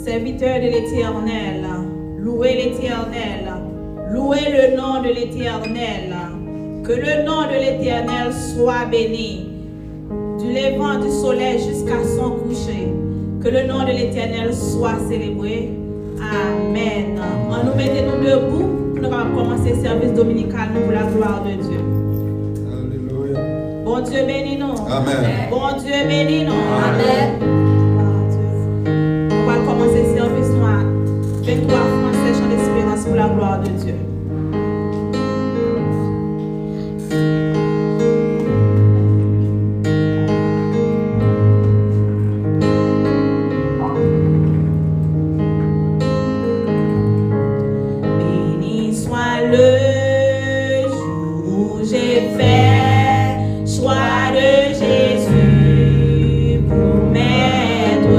Serviteurs de l'Éternel, louez l'Éternel, louez le nom de l'Éternel. Que le nom de l'Éternel soit béni, du levant du soleil jusqu'à son coucher. Que le nom de l'Éternel soit célébré. Amen. On nous mettons debout pour nous commencer le service dominical pour la gloire de Dieu. Alléluia. Bon Dieu bénis nous. Amen. Bon Dieu bénis nous. Amen. On va commencer le service noir. 23 Français chant d'espérance pour la gloire de Dieu. Béni soit le jour où j'ai fait choix de Jésus pour m'être.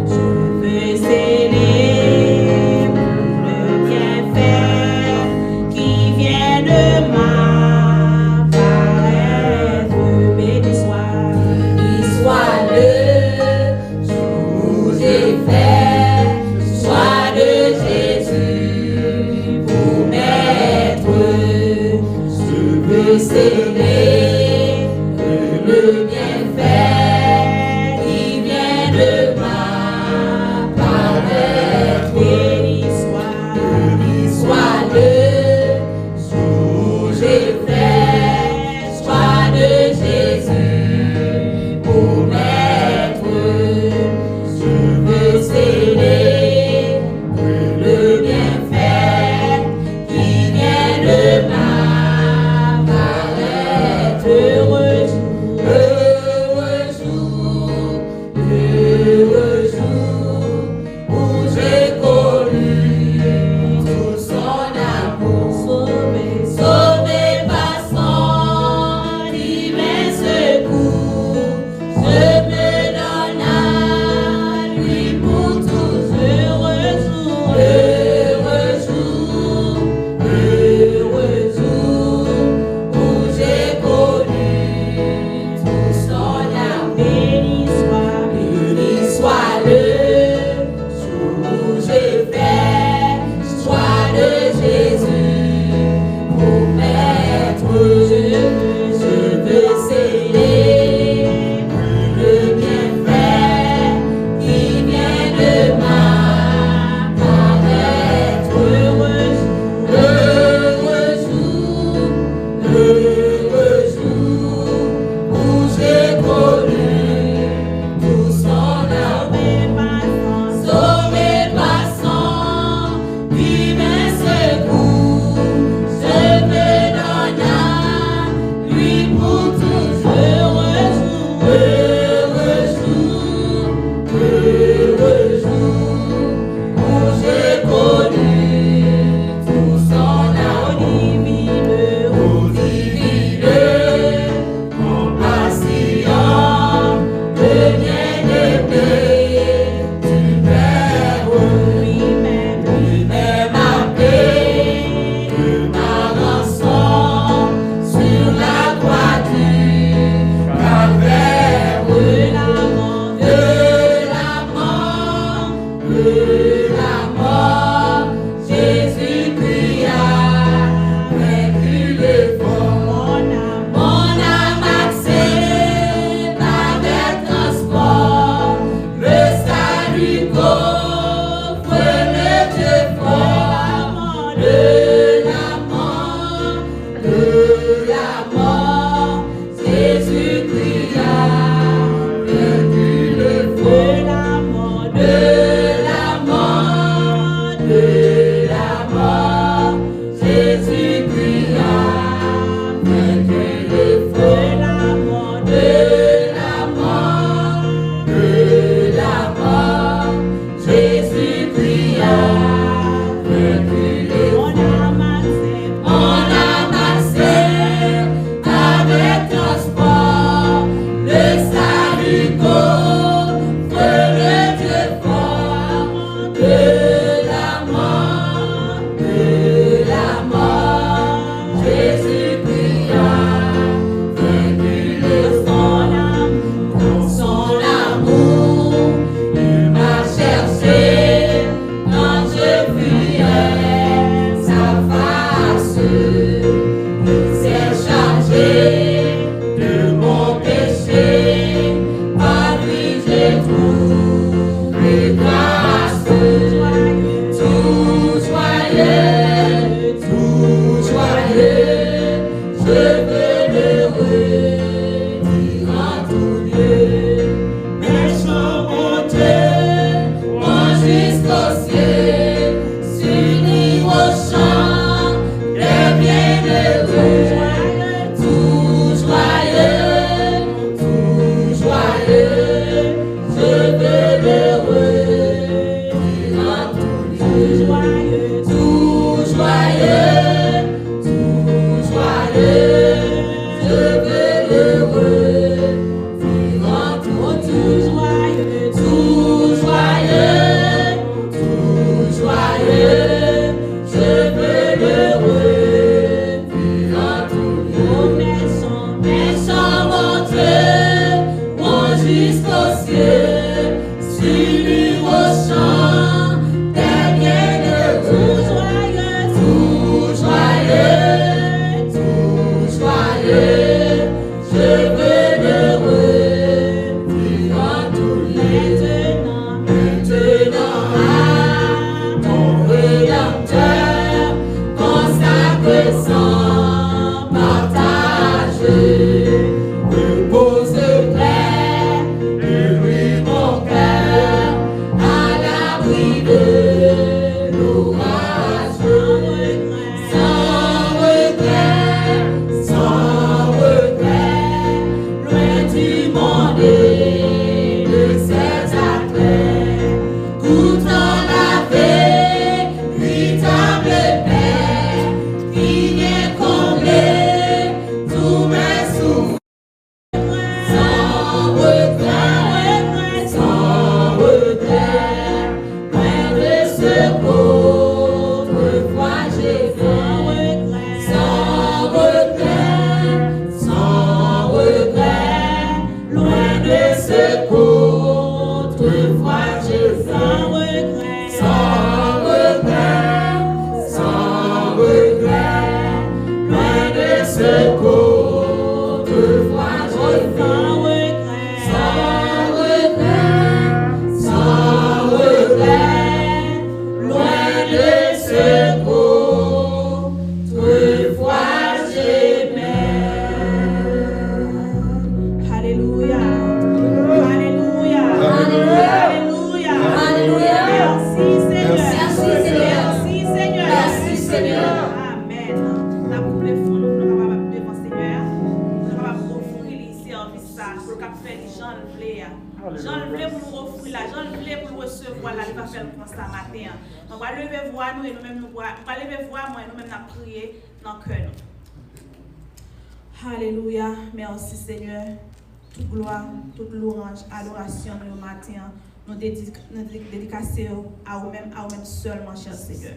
Je veux célébrer le bienfait qui vient de m'apparaître. Béni soit le jour où j'ai fait choix de Jésus pour m'être. Je veux célébrer le bienfait qui vient de m'apparaître. Béni soit le jour où j'ai fait choix de Jésus pour m'être. Je veux célébrer le bienfait qui vient de m'apparaître. Heureux jour, heureux jour où j'ai connu tout son amour. Sauvé par son divin secours, je me donne à lui pour tous. Heureux jour, heureux jour, heureux jour où j'ai connu tout son amour. Béni soit le jour où j'ai fait choix de Jésus pour m'être. Je veux célébrer le bienfait qui vient de m'apparaître. Heureux jour, heureux jour où j'ai connu tout son amour. Sauvé par son divin secours, je me donne à lui pour tous. Heureux jour, heureux jour où j'ai connu tout son amour. Divine compassion, le bien-aimé du Père, lui-même a payé ma rançon sur la croix du Calvaire. De la mort, Jésus-Christ a vaincu le fort. Mon âme accepte avec transport le salut qu'offre le Dieu fort. De la mort, Jésus-Christ a vaincu le fort. De la mort, regret, loin de ce qu'autrefois j'ai fait. Sans regret, sans regret, loin de ce qu'autrefois j'ai fait. Sans regret, sans regret, loin de ce qu'autrefois j'ai fait. Sans regret, sans regret, loin de ce qu'autrefois j'aimais. Alléluia. Alléluia. Alléluia. Alléluia. Merci Seigneur. Merci Seigneur. Merci Seigneur. Amen. La première fois, nous sommes capables de devant Seigneur. Nous sommes capables d'offrir les services pour le cap faire les gens le plaisir. Jean le voulait pour nous offrir là, Jean le voulait pour nous recevoir là, il va faire le constat matin. On va lever voix nous et nous-mêmes nous va lever voix moi et nous-mêmes nous prier dans le cœur. Alléluia, merci Seigneur. Toute gloire, toute louange, adoration le matin, nous dédicacer à vous-même seulement, cher Seigneur.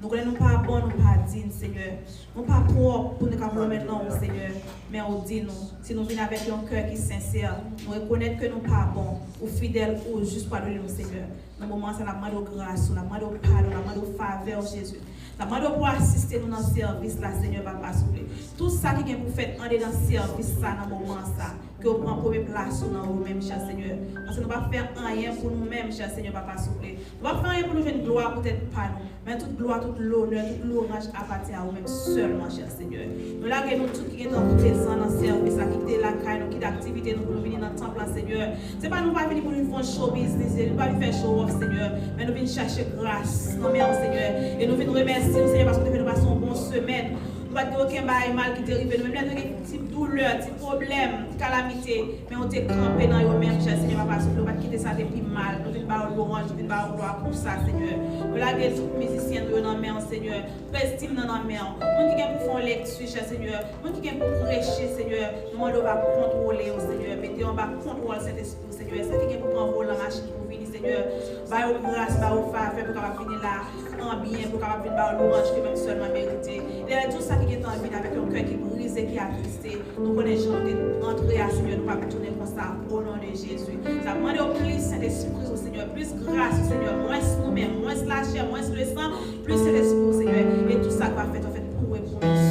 Nous ne sommes pas bons, nous ne sommes pas dignes, Seigneur. Nous ne sommes pas propres pour nous capables maintenant, Seigneur. Mais on dit nous, si nous venons avec un cœur qui est sincère, nous reconnaissons que nous ne sommes pas bons, ou fidèles, ou juste pardonnez-nous, Seigneur. Dans le moment, c'est la main de grâce, la main de pardon, la main de faveur, Jésus. La main de pour assister nous dans le service, là, Seigneur, Papa, s'il vous plaît. Tout ça qui est pour faire entrer dans le service, ça, dans le moment, ça, que vous prenez première place dans vous-même, cher Seigneur. Parce que nous ne pouvons pas faire rien pour nous-mêmes, cher Seigneur, Papa, s'il vous plaît. Nous ne pouvons pas faire rien pour nous faire une gloire, peut-être pas nous. Mais toute gloire, toute l'honneur, toute l'orange appartient à vous-même seulement, cher Seigneur. Nous laguons tout qui est présent dans le service, qui est la caille, qui est l'activité, nous pouvons venir dans le temple, Seigneur. Ce n'est pas nous pas venir pour nous faire show business, nous ne pas venir faire show off, Seigneur. Mais nous venons chercher grâce, non, mais Seigneur. Et nous venons remercier, Seigneur, parce que nous venons passer une bonne semaine. Nous ne pouvons pas aucun mal qui est arrivé. Nous avons des petites douleurs, des petits problèmes, des calamités. Mais on t'est campé dans nous-mêmes, cher Seigneur, Papa. Nous ne pouvons pas quitter ça depuis mal. Nous venons pas au louange, nous venons pas au gloire pour ça, Seigneur. Nous avons tous les musiciens dans nos mains, Seigneur. Estime dans nos mains. Nous qui avons pour faire lecture, cher Seigneur. Nous qui avons pour prêcher, Seigneur. Nous devons contrôler, Seigneur. Mettez en bas contrôle cet esprit, Seigneur. C'est qui pour prendre la machine pour venir, Seigneur. Bah, au grâce, bah, au faveur pour capable venir là en bien, pour capable venir par louange que même seulement mérité. Il y a tout ça qui est en vie avec un cœur qui est brisé, qui est attristé. Nous connaissons entrer à Seigneur, nous ne pouvons pas tourner comme ça au nom de Jésus. Ça demande au plus Saint-Esprit au Seigneur, plus grâce au Seigneur, moins nous-mêmes, moins la chair, moins le sang, plus Saint-Esprit au Seigneur. Et tout ça qu'on va faire, en fait, pour nous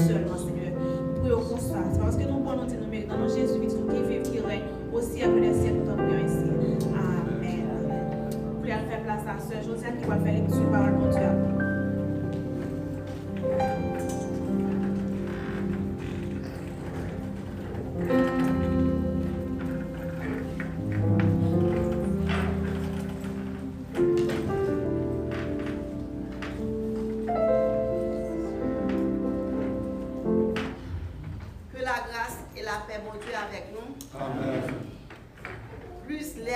seulement, Seigneur. Pour au constat. C'est parce que nous prenons nous méritons dans Jésus, qui vit, qui règne aussi après les siècles, nous t'en ici. Amen. Vous pouvez faire place à Sœur Josiane qui va faire lecture de parole de Dieu.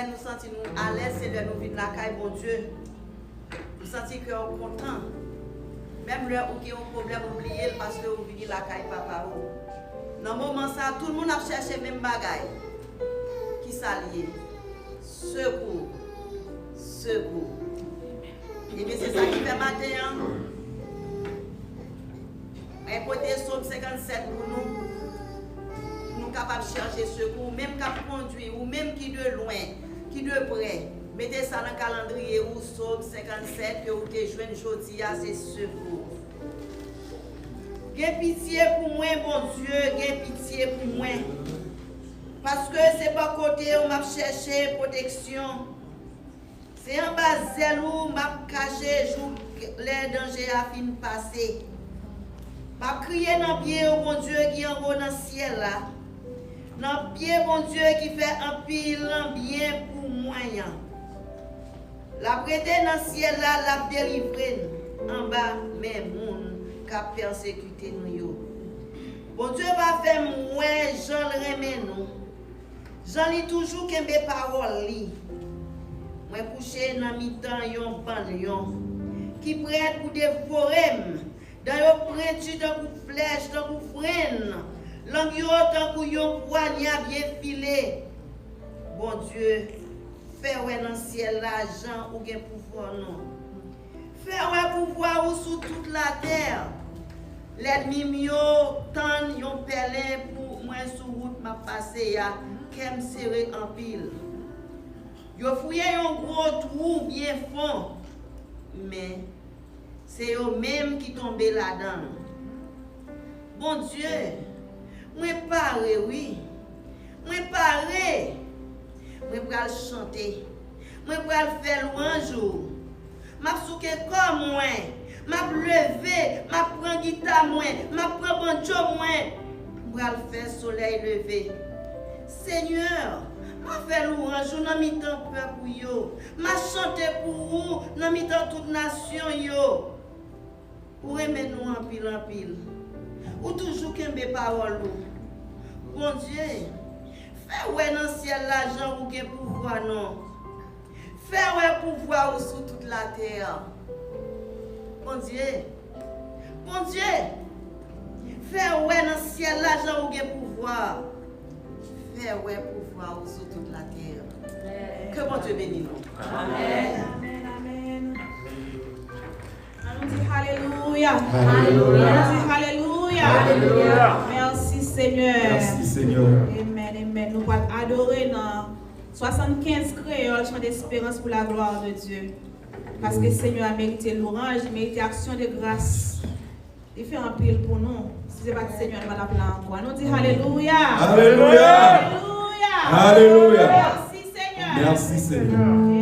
Nous sentons à l'aise, c'est là nous vivons la caille, bon Dieu. Nous sentons que nous sommes contents. Même là où il y a un problème, oubliez parce que vous vivez la caille, papa. Dans le moment ça, tout le monde a cherché même bagaille. Qui s'allie. Secours. Secours. Et bien c'est ça qui fait matin. Un côté Somme 57 pour nous. Nous sommes capables de chercher secours, même qui conduit ou même qui de loin. Qui de près, mettez ça dans le calendrier ou Somme 57 que vous avez joué aujourd'hui, c'est secours. Gain pitié pour moi, bon Dieu, gain pitié pour moi. Parce que c'est pas côté où m'a cherché protection. C'est en bas zèle où m'a caché les dangers à fin passer. M'a crié dans le pied, bon Dieu, qui est en haut dans le ciel là. Dans le pied, mon Dieu, qui fait un pile bien pour moyen. La prêter dans le ciel là, la délivrer en bas, mais moun qui a persécuté nous. Bon Dieu va faire moins, Jean le remet nous. Jean lit toujours que mes paroles li. Moi couché dans mi-temps yon banlion qui prête pour dévorer dans yon printu dans coup flèche, dans coup freine. Langue tant que yon poignard bien filé. Bon Dieu, Fais ouais dans le ciel l'argent ou gen pouvoir non. Fais ouais pouvoir ou sous toute la terre. L'ennemi mio tan yon pelin pour moi sur route m'a passé ya kem serré en pile. Yo fouillé un gros trou bien fond. Mais c'est eux même qui tombé là-dedans. Bon Dieu, moi paré oui. Moi paré. Moi pral chanter. Moi pral faire louange. M'a souké comme moi. M'a levé, m'a prend guitare moi, m'a prend banjo moi. Pral faire soleil levé. Seigneur, m'a fait louange dans mi-temps peuple yo. M'a chanté pour vous dans mi-temps toute nation yo. Ou aimer nous en pile. Ou toujours kembe parole ou. Bon Dieu, fais ouais dans le ciel l'argent ou gen pouvoir non. Fais ouais pouvoir ou sur toute la terre. Bon Dieu, fais ouais dans le ciel l'argent ou gen pouvoir. Fais ouais pouvoir ou sur toute la terre. Que bon Dieu bénisse nous. Amen. Amen. On dit Alléluia. Alléluia. On dit Alléluia. Alléluia. Merci Seigneur. Merci Seigneur. Amen. Nous allons adorer dans 75 créoles, chant d'espérance pour la gloire de Dieu. Parce que le Seigneur a mérité l'orange, il a mérité action de grâce. Il fait un pile pour nous. Si ce n'est pas le Seigneur, nous va l'appeler encore. Nous disons Alléluia. Alléluia. Alléluia. Alléluia. Merci Seigneur. Merci Seigneur. Amen.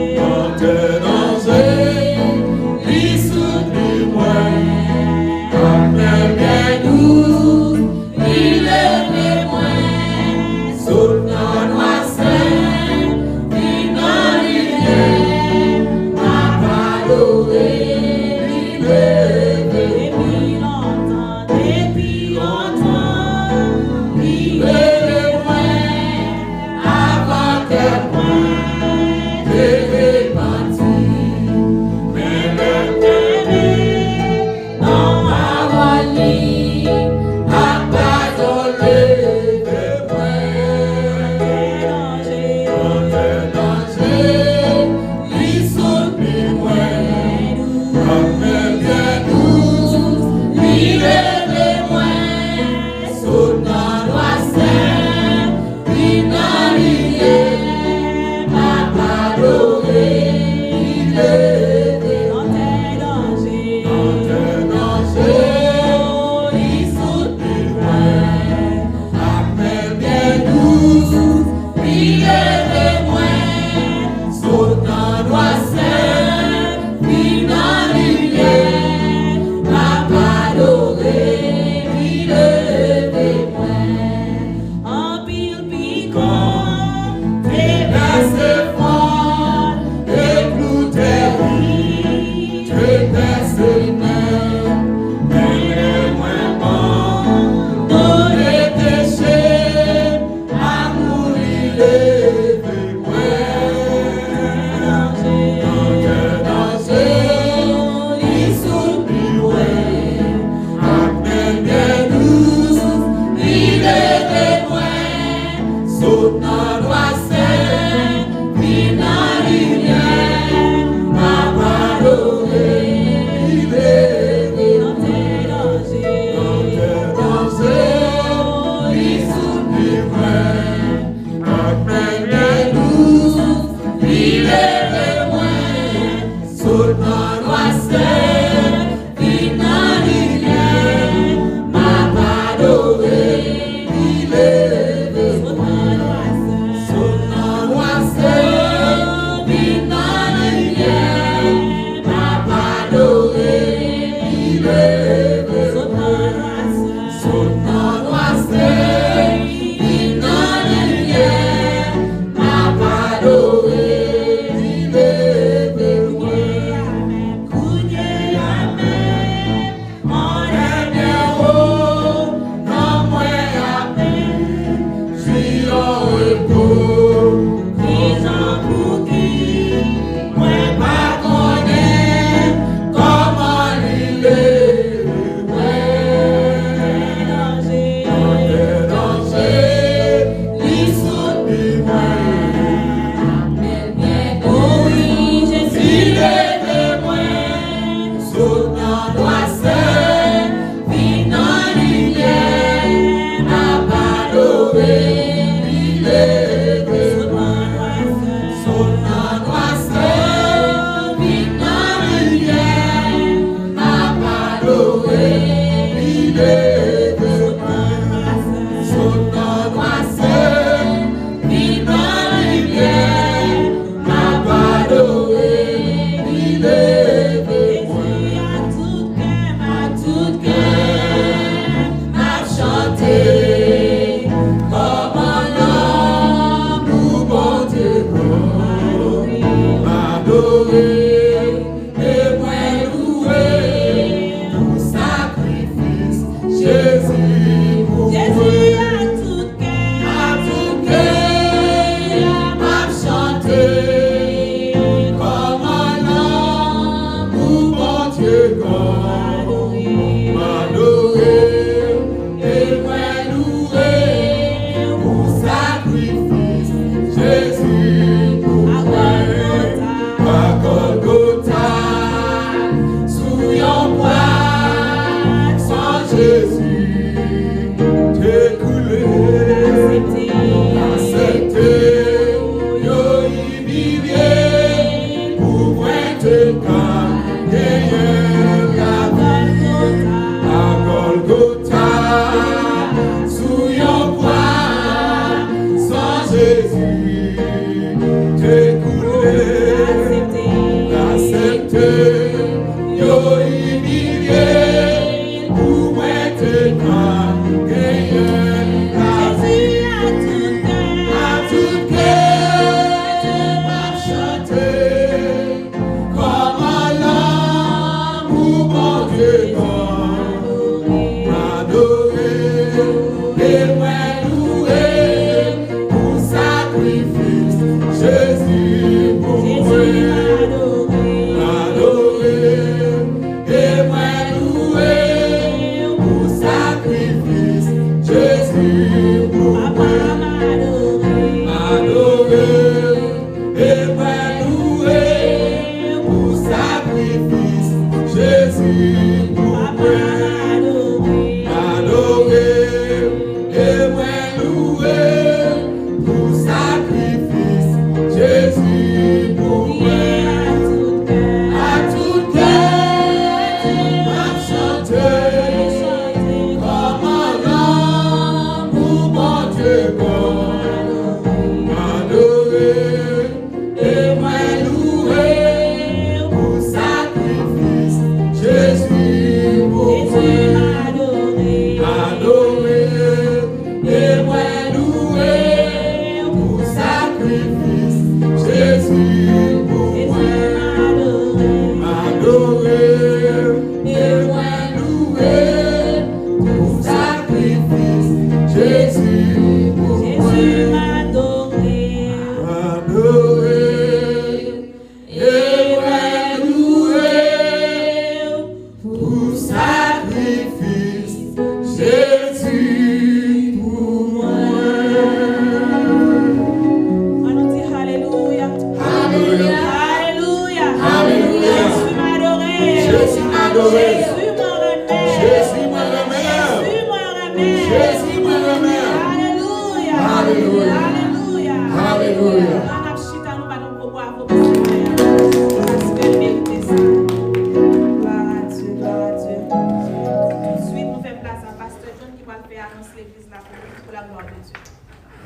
Dans tes dangers, il soutenait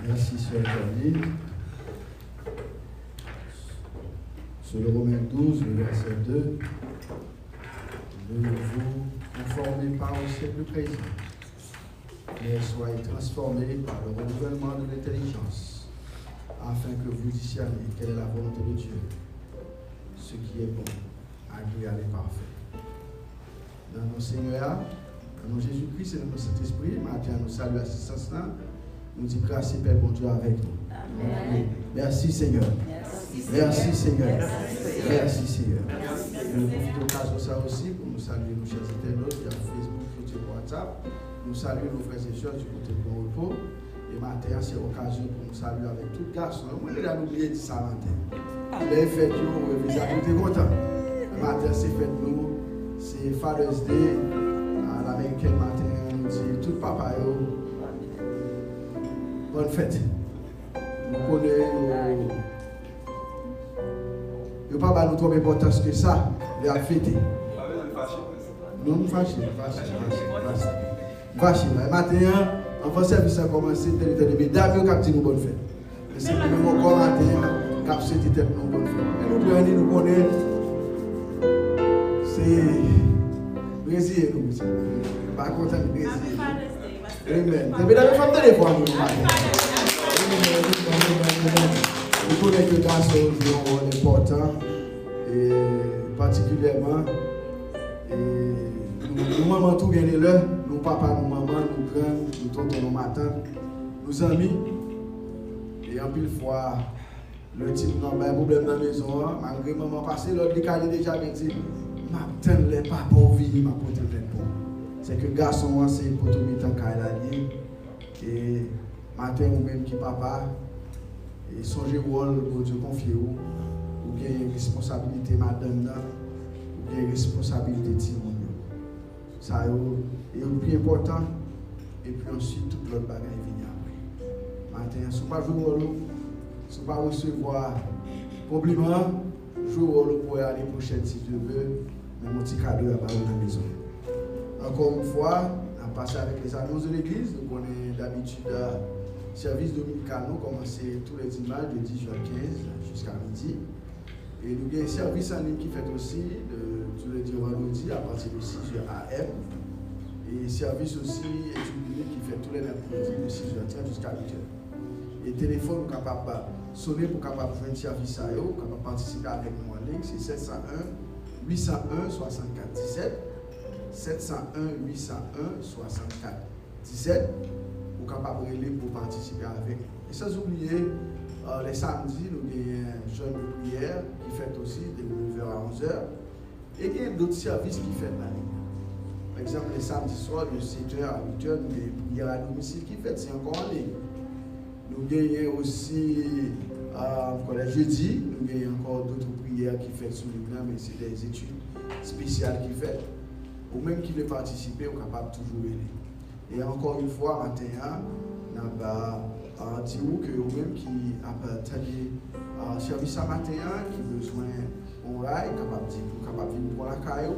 Merci, Sœur Camille. Sur le Romains 12, le verset 2, ne vous conformez pas au siècle présent, mais soyez transformés par le renouvellement de l'intelligence, afin que vous discerniez quelle est la volonté de Dieu, ce qui est bon, agréable et parfait. Dans nos Seigneur, dans nos Jésus-Christ et dans notre Saint-Esprit, matin, nous saluons l'assistance-là. Nous disons grâce et Père bon Dieu avec nous. Amen. Merci Seigneur. Merci Seigneur. Merci Seigneur. Nous profitons de l'occasion ça aussi pour nous saluer nos chers internautes via Facebook, Twitter, WhatsApp. Nous saluons nos frères et sœurs du côté de Bon Repos. Et matin, c'est l'occasion pour nous saluer avec tout garçon. Moi, je l'ai oublié de ça matin. Les fêtes, nous, vous êtes contents. Le matin, c'est fête nous. C'est Father's Day. À l'américaine matin, nous dit tout papa. Bonne fête. Nous connaissons. Il n'y a pas trop d'importance que ça, de la fêter. Nous nous fâchons. Le matin, avant le service a commencé, les mesdames qui ont dit nous bonne fête. Et c'est même encore matin, qui a souhaité nous bonne fête. Et nous connaissons. C'est Brésil, nous. Pas content de Brésil. Amen. C'est bien de faire des fois. Nous connaissons que les garçons ont un rôle important, et particulièrement, nous maman tout gagner là, nous papa, nous maman, nous grands, nous tontons, nous matins, nous amis, et en pile fois, le type n'a pas de problème dans la maison, malgré maman passé, l'autre décalé déjà bien dit, m'attends les papas au vie, m'a porté le pour. C'est que garçon, c'est pour tout mettre en carrière, et matin ou même qui papa, et songez rôle pour Dieu confier ou bien responsabilité madame ou bien responsabilité Timon. Ça est le plus important et puis ensuite toute l'autre bagaille vient après. Matin, si vous ne pas jouer rôle, si vous ne pas recevoir compliment, jouer rôle pour l'année prochaine si Dieu veut, mais mon petit cadeau à la maison. Encore une fois, on passe avec les annonces de l'église, donc on est d'habitude service dominical, nous commençons tous les dimanches de 10h15 jusqu'à midi. Et nous avons un service en ligne qui fait aussi tous les vendredis à partir de 6h AM. Et service aussi étudiant qui fait tous les mercredis de 6h30 jusqu'à 8h. Et téléphone, nous sommes capables de sonner pour capable de faire un service à eux, capable de participer avec nous en ligne, c'est 701 801 64 17. 701 801 64 17. Capable de relais pour participer avec. Et sans oublier, les samedis, nous avons un jeûne de prière qui fait aussi de 9h à 11h. Et il y a d'autres services qui font la ligne. Par exemple, les samedis soirs, de 7h à 8h, nous avons une prière à domicile qui fait, c'est encore en ligne. Nous avons aussi, le jeudi, nous avons encore d'autres prières qui font sur le plan, mais c'est des études spéciales qui font. ou même qui veut participer, ou capable toujours aider. Et encore une fois, matin, nous avons dit que vous-même qui avez un service à matin, qui a besoin d'un rail, capable de venir pour la caillou,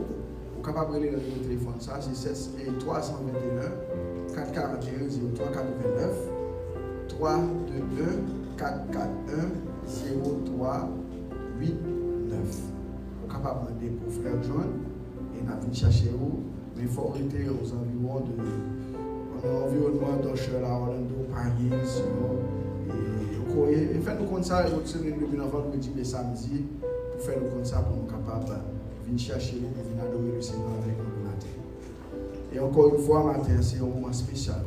ou capable de aller dans le téléphone, ça c'est 321 441 0389 321 441 0389. Vous capable de demander pour frère John et nous venons chercher vous, mais il faut arrêter aux environs de l'environnement d'Oshel à Orlando, Paris, et faites-nous comme ça, et votre semaine de vendredi et samedi, pour faire nous comme ça, pour nous capables de venir chercher nous, pour venir adorer le Seigneur avec nous le matin. Et encore une fois, matin, c'est un moment spécial.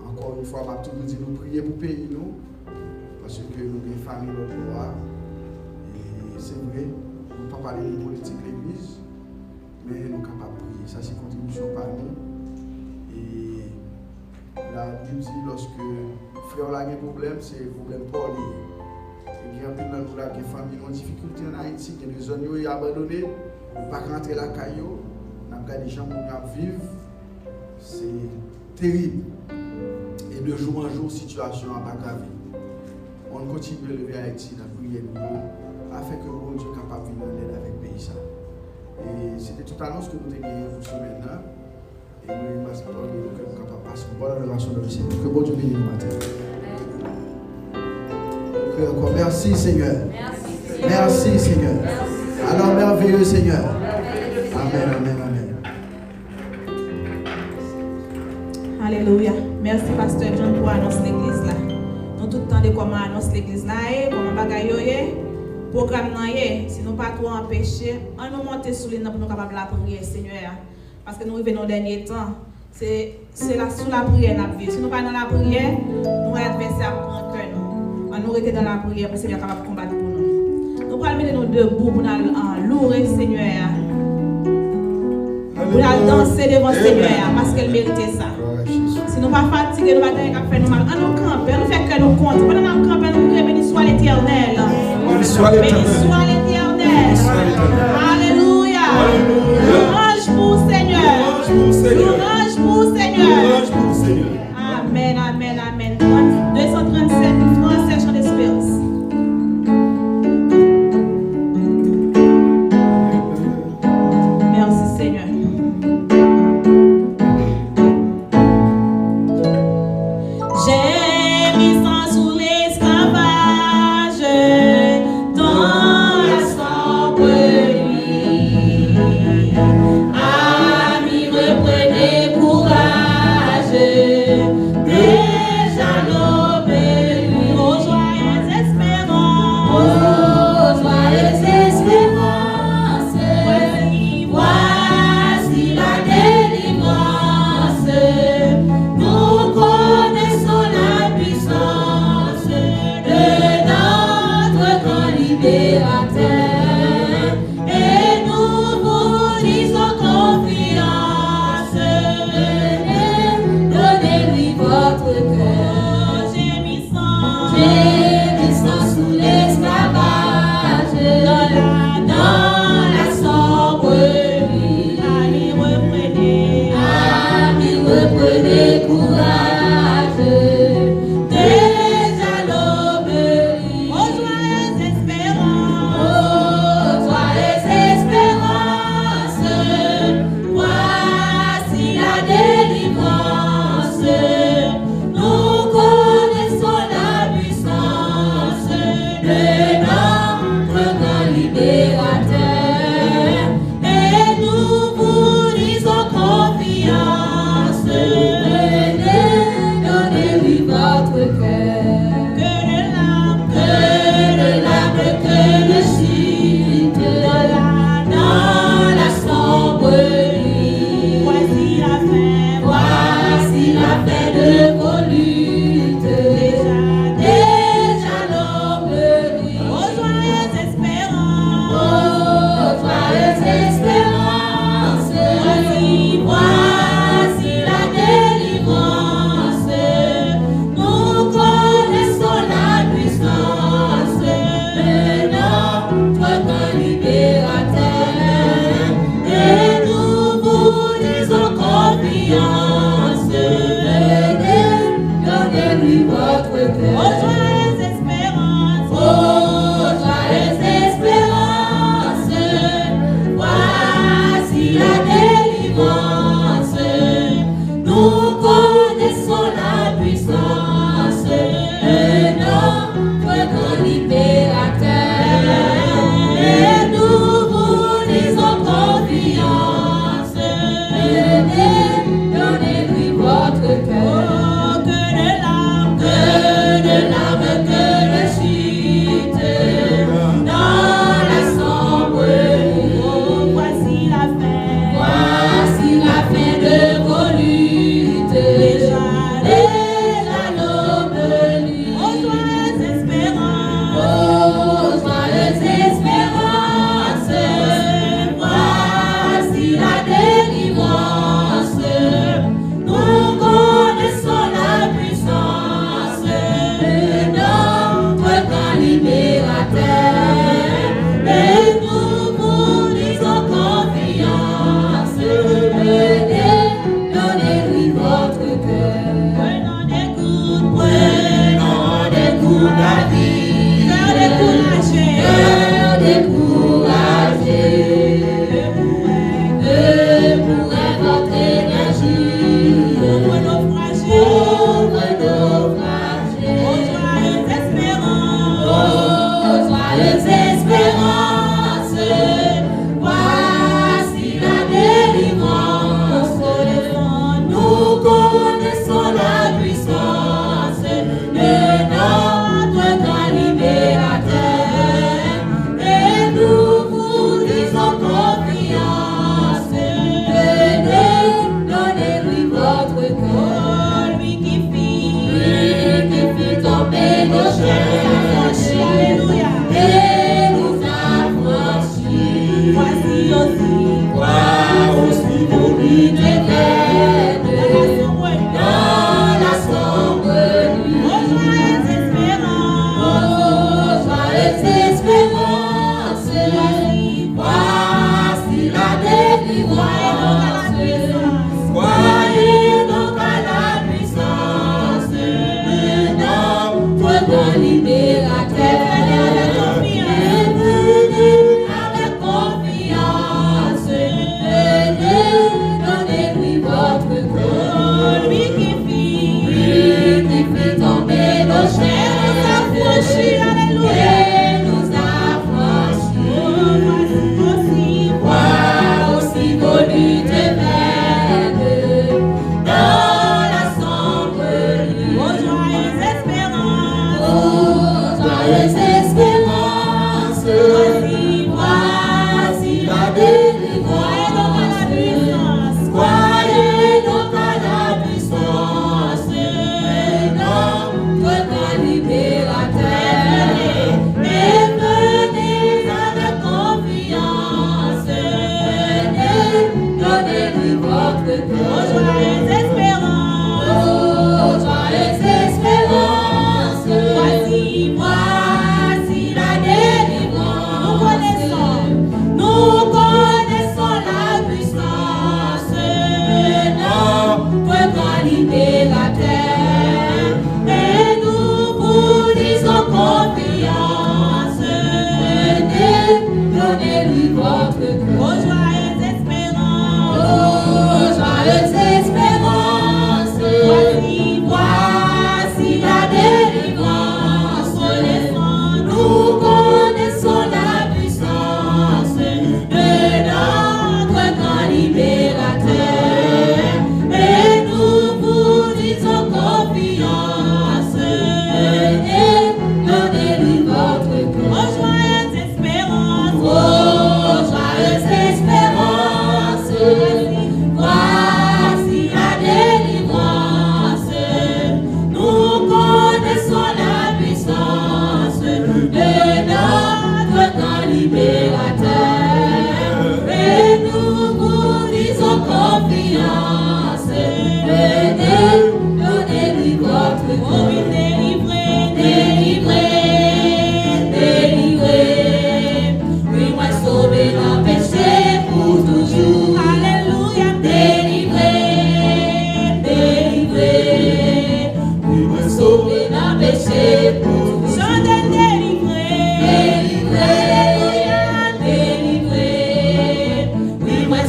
Encore une fois, je vais toujours nous prier pour payer nous, parce que nous avons une famille de gloire. Et c'est vrai, nous ne pouvons pas parler de politique de l'Église, mais nous sommes capables de prier. Ça, c'est une contribution par nous. Et la Bible dit, lorsque le frère a un problème, c'est un problème pour lui. Et il y a un peu de gens qui ont famille en difficulté en Haïti, qui ont des zones qui sont abandonnées, qui ne peuvent pas rentrer la caillou. Nous avons des gens qui vivent. C'est terrible. Et de jour en jour, la situation n'a pas gravé. On continue de lever Haïti dans la prière afin que bon Dieu soit capable de venir en aide avec le pays. Et c'était tout annonce que nous avons gagné pour ce maintenant. Et nous remercions que nous sommes capables de passer une bonne relation dans le Seigneur. Que bon Dieu bénisse nous matin. Encore merci Seigneur. Merci Seigneur. Alors merveilleux Seigneur. Amen, amen, amen. Alléluia. Merci Pasteur John pour annoncer l'église là. Nous tout le temps de comment annoncer l'église là, comment bagaille programme si nous pas trop empêcher, on nous monter sous les pour nous capable la prière Seigneur. Parce que nous vivons dans le dernier temps, c'est là sous la prière nous vivons. Si nous pas dans la prière, nous adversaires prend cœur nous. On nous rester dans la prière pour Seigneur capable combattre pour nous. Nous allons mettre nous debout pour nous louer Seigneur. Pour nous danser devant Seigneur parce qu'elle méritait ça. Si nous ne sommes pas fatigués, nous ne sommes pas faire nous mal. On nous campe, on nous fait que nous compte. Pendant nous campe, nous crions béni soit l'Éternel. Béni soit l'Éternel. Alléluia. Louange pour Seigneur. Louange pour Seigneur. Amen, amen, amen. 237, Français, chant d'espérance. Merci Seigneur. J'ai mis ça sous l'esclavage, dans la sombre nuit.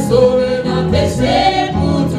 Sauvé, n'a péché pour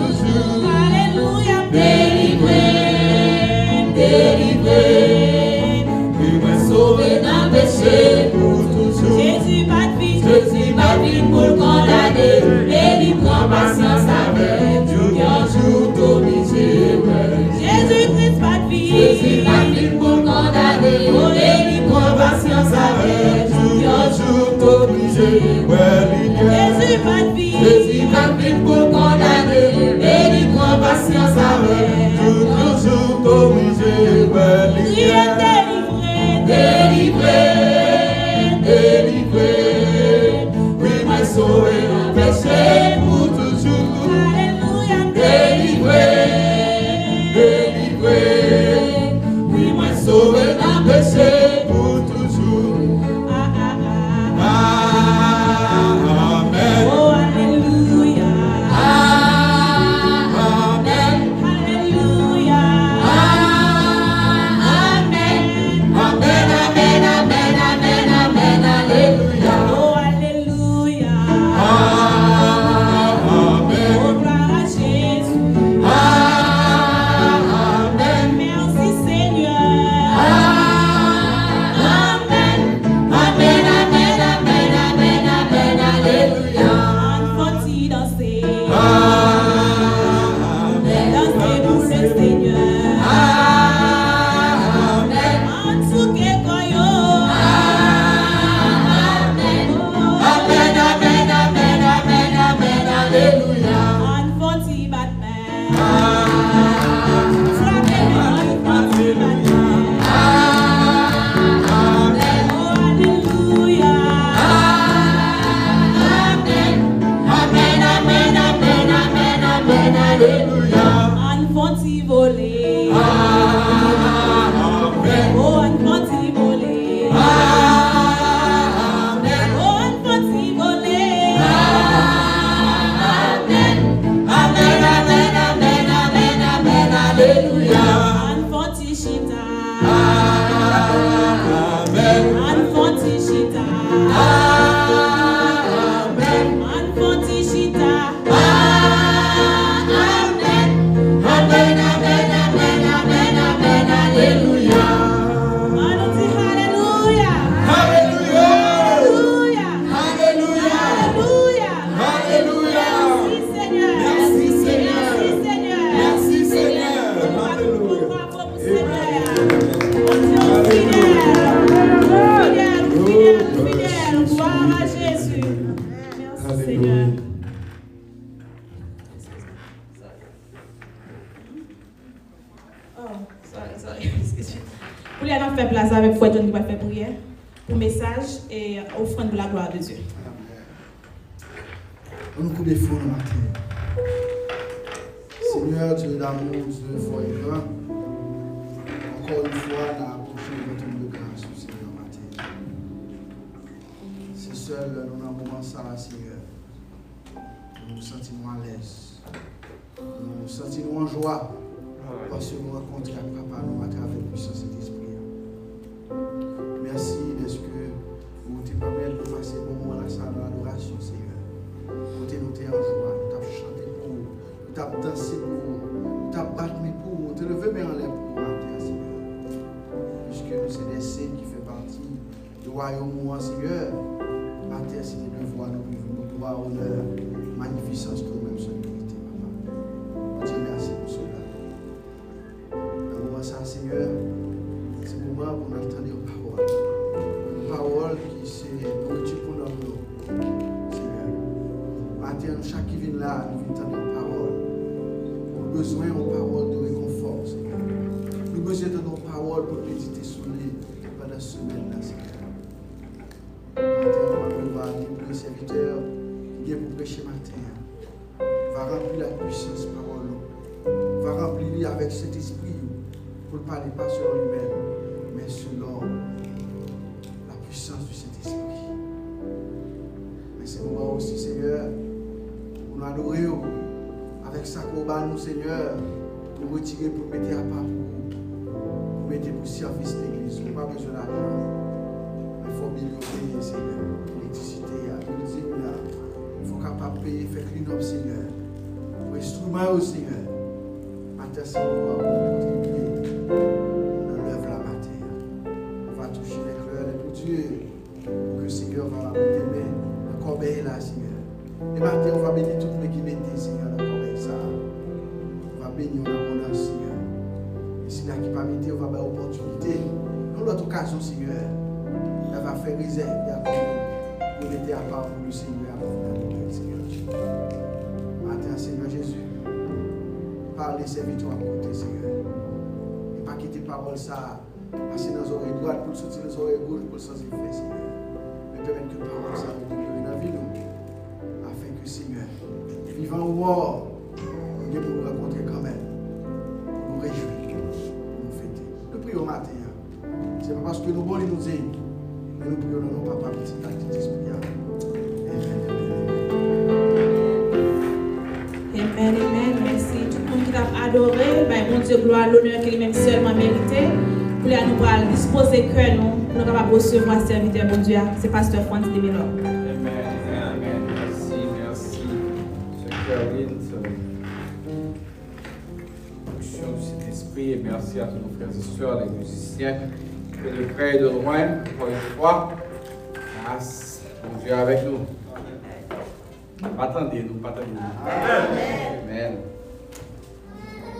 Pour les faire place avec Fouet John qui va faire prière, pour message et offrande de la gloire de Dieu. On nous coupe des fous le matin. Seigneur, Dieu d'amour, Dieu fort et grand, encore une fois, on a approché votre de grâce au Seigneur matin. C'est seul, nous avons un moment ça, Seigneur. Nous nous sentons à l'aise. Nous nous sentons en joie. Parce que nous rencontrons Papa nous à travers la puissance de l'Esprit. Merci de ce que vous te permettez de passer un moment dans la salle d'adoration, Seigneur. Nous te noté en joie, nous t'avons chanté pour vous, nous t'avons dansé pour vous, nous t'avons battu pour vous, nous te levé en l'air pour vous, Seigneur. Puisque nous sommes des saints qui font partie du royaume, Seigneur. Matin, c'est de voir nous vivre, nous droit, honneur, magnificence, tout même solidité, Papa. Nous te remercions pour cela. Seigneur, c'est le moment pour nous entendre une parole. Une parole qui c'est nourriture pour nous. Seigneur. Matin, chaque qui vient là, nous venons entendre une parole. Nous avons besoin d'une parole de réconfort, Seigneur. Nous avons besoin d'une parole pour méditer sur lui pendant la semaine, Seigneur. Matin, nous allons voir les serviteurs qui viennent pour prêcher matin. Va remplir la puissance parole. Va remplir avec cet esprit. Pour ne parler pas sur lui-même, mais selon la puissance de cet esprit. Mais c'est le moment aussi, Seigneur, pour nous adorer avec sa courbe, nous, Seigneur, nous retirer pour mettre à part pour mettre pour service de l'église. Nous n'avons pas besoin d'argent. Mais il faut bien payer, Seigneur. L'électricité, il faut capable payer, faire clean up, Seigneur. Pour instrument au Seigneur. Matin, c'est le moment pour contribuer. On enlève la matière. On va toucher les cœurs de tout Dieu pour que le Seigneur va mettre tes mains. Le corbeil là, Seigneur. Et matin, on va bénir tout le monde qui met, Seigneur, le corbeil ça. On va bénir en abondance, Seigneur. Et si là qui va mettre, on va avoir l'opportunité. Dans l'autre occasion, Seigneur, elle va faire réserve pour mettre à part pour le Seigneur avant de Seigneur. Matin, Seigneur Jésus, parlez, serviteurs à côté, Seigneur. Pas quitter parole ça, passer dans les oreilles droites pour sortir dans les oreilles gauches pour le sens effet, Seigneur. Mais permettre que parole ça nous demeure dans la vie, afin que, Seigneur, vivant ou mort, nous devons nous rencontrer quand même, pour nous réjouir, pour nous fêter. Nous prions matin. Ce n'est pas parce que nous bons nous disons, mais nous prions dans nos papas, petit acte d'esprit. Amen, amen, merci. Tout le monde qui t'a adoré, ben, bon Dieu, gloire, l'honneur qu'il lui-même seulement mérité. Pour lui, nous allons disposer le cœur, nous sommes capables de recevoir un serviteur, bon Dieu, c'est Pasteur Francis de Milo. Amen, amen. Merci. Ce Caroline, fonction de cet esprit, et merci à tous nos frères et sœurs, les musiciens, que de près et de loin, encore une fois. Grâce, bon Dieu, avec nous. Attendez-nous. Amen.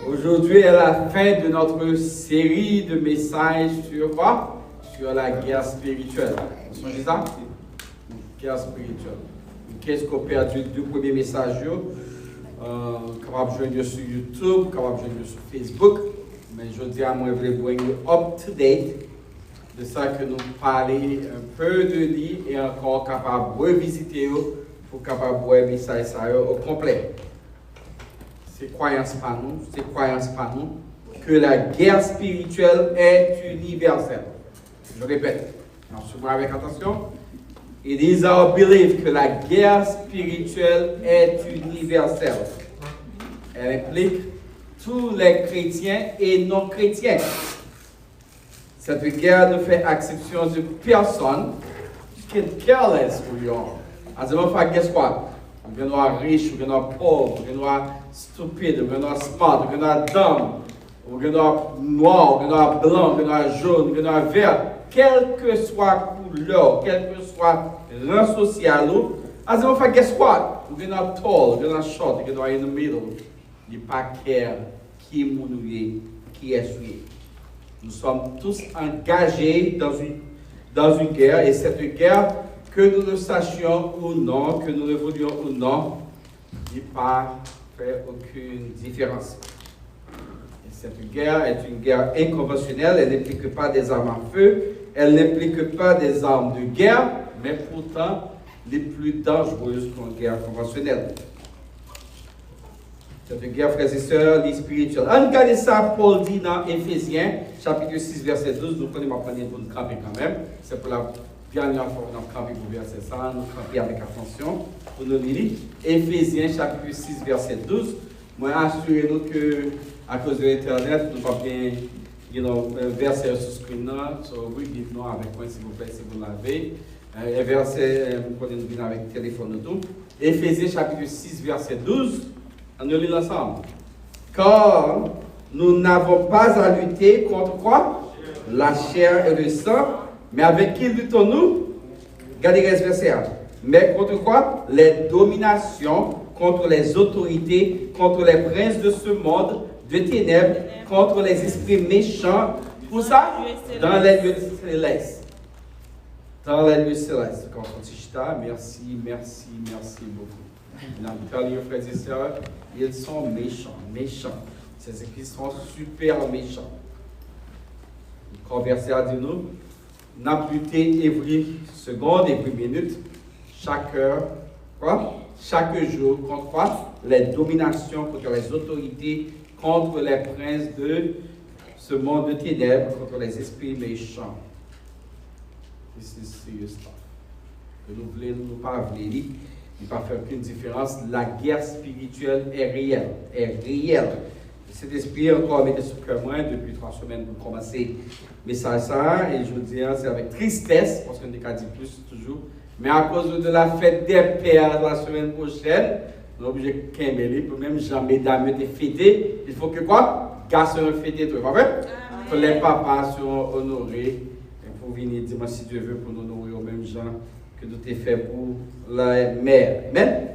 Aujourd'hui est la fin de notre série de messages sur quoi? Sur la guerre spirituelle. Vous songez ça? Guerre spirituelle. Qu'est-ce qu'on perdu deux premiers messages? Capable de joindre sur YouTube, capable de joindre sur Facebook. Mais je dis à moi, je voulais bring you up to date de ça que nous parlons un peu de lui et encore capable de revisiter pour capable de voir le message au complet. C'est croyance par nous, que la guerre spirituelle est universelle. Je répète, suivez avec attention. It is our belief que la guerre spirituelle est universelle. Elle implique tous les chrétiens et non chrétiens. Cette guerre ne fait exception de personne qui est careless pour lui. As a matter of fact, guess what? We're going to be rich, we're going to be poor, we're going to be stupid, we're going to be smart, we're going to be dumb, we're going to be noir, we're going to be blanc, we're going to be jaune, we're going to be vert. Quelle que soit couleur, quel que soit rang social, as a matter of fact, guess what? We're going to be tall, we're going to be short, we're going to be in the middle. Il n'y a pas care qui est, qui est. Nous sommes tous engagés dans une guerre, et cette guerre, que nous le sachions ou non, que nous le voulions ou non, il n'y a pas fait aucune différence. Cette guerre est une guerre inconventionnelle, elle n'implique pas des armes à feu, elle n'implique pas des armes de guerre, mais pourtant les plus dangereuses qu'une guerre conventionnelle. Cette guerre, frères et sœurs, les spirituels. Regardez ça, Paul dit dans Éphésiens, chapitre 6, verset 12, nous prenons pour nous camper quand même. C'est pour la dernière fois que nous camper pour verset ça, nous camper avec attention pour nous lire. Éphésiens, chapitre 6, verset 12. Moi, assurez-nous que, à cause de l'Internet, nous pas bien, verset sur screen, so oui, dites-nous avec moi, s'il vous plaît, si vous l'avez. Un verset, vous pouvez nous venir avec le téléphone et tout. Éphésiens, chapitre 6, verset 12. On nous lit ensemble. Car nous n'avons pas à lutter contre quoi? La chair et le sang. Mais avec qui luttons-nous? Regardez le verset 1. Mais contre quoi? Les dominations, contre les autorités, contre les princes de ce monde, de ténèbres, contre les esprits méchants. Où ça? Dans les lieux célestes. Dans les lieux célestes. Merci, merci, merci beaucoup. Les frères et sœurs, ils sont méchants. Ces écrits sont super méchants. Le converset a dit nous, n'a lutté every seconde, every minute, chaque heure, quoi? Chaque jour, contre quoi? Les dominations, contre les autorités, contre les princes de ce monde de ténèbres, contre les esprits méchants. This is serious stuff. Nous voulons nous pas lire. Il ne va pas faire aucune différence. La guerre spirituelle est réelle. Cet esprit encore mettez sur cœur moi depuis 3 semaines pour commencer le message ça. Et je vous dis, c'est avec tristesse, parce qu'on n'a qu'à dire plus toujours. Mais à cause de la fête des pères la semaine prochaine, nous sommes obligés de camber pour même jamais dames de fêter. Il faut que quoi? Garçons fêter tout. Pas vrai? Il faut les papas soient honorés. Pour venir dimanche si Dieu veut pour nous honorer aux mêmes gens que tout est fait pour la mère. Amen.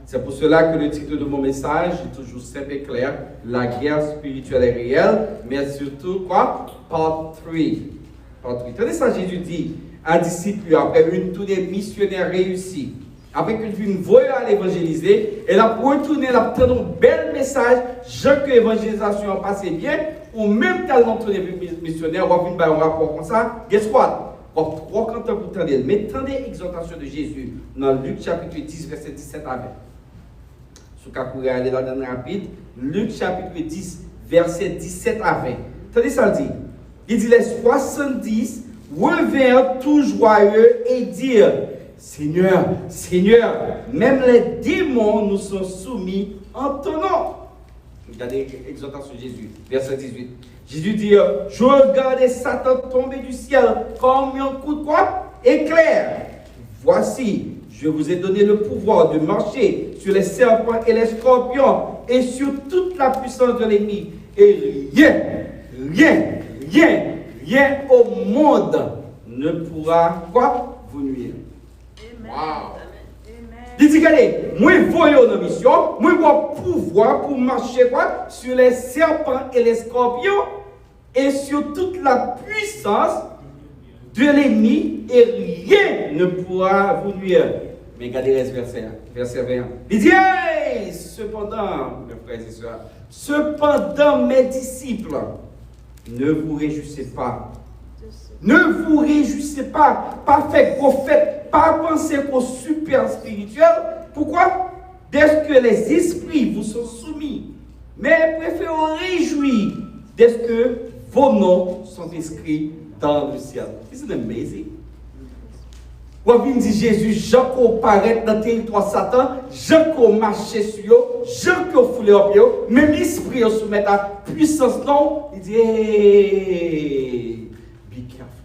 C'est pour cela que le titre de mon message est toujours simple et clair. La guerre spirituelle est réelle, mais surtout quoi? Part 3. Tenez ça, Jésus dit à disciples après une tournée missionnaire réussie, après qu'une ville voyait à l'évangéliser, elle a retourné, elle a pris un bel message, je que l'évangélisation a passé bien, ou même tellement tournée missionnaire, on va venir un rapport comme ça, guess what? On va 3 cantons pour tendre. Mais tendez l'exhortation de Jésus dans Luc chapitre 10, verset 17 à 20. Ce cas pour aller là dans rapide, Luc chapitre 10, verset 17 à 20. Tendez ça dit. Il dit les 70 revinrent tout joyeux et dirent, Seigneur, Seigneur, même les démons nous sont soumis en ton nom. Regardez l'exhortation de Jésus, verset 18. Jésus dit, je regardais Satan tomber du ciel comme un coup de quoi? Éclair. Voici, je vous ai donné le pouvoir de marcher sur les serpents et les scorpions et sur toute la puissance de l'ennemi. Et rien au monde ne pourra quoi? Vous nuire. Wow. Il dit, regardez, moi, voyons nos missions, moi, j'ai pouvoir pour marcher quoi? Sur les serpents et les scorpions et sur toute la puissance de l'ennemi et rien ne pourra vous nuire. Mais regardez le verset 21. Il dit, hey, cependant, mes frères et sœurs, cependant, mes disciples, ne vous réjouissez pas. Ne vous réjouissez pas, pas fait prophète, pas penser qu'au super spirituel. Pourquoi? Dès que les esprits vous sont soumis, mais préférez réjouir dès que vos noms sont inscrits dans le ciel. Isn't it amazing? Vous avez dit Jésus, Jean qu'on paraît dans le territoire Satan, Jean qu'on marche sur eux, Jean qu'on foule au pied, même l'esprit se soumet à puissance non. Il dit, hey, be careful.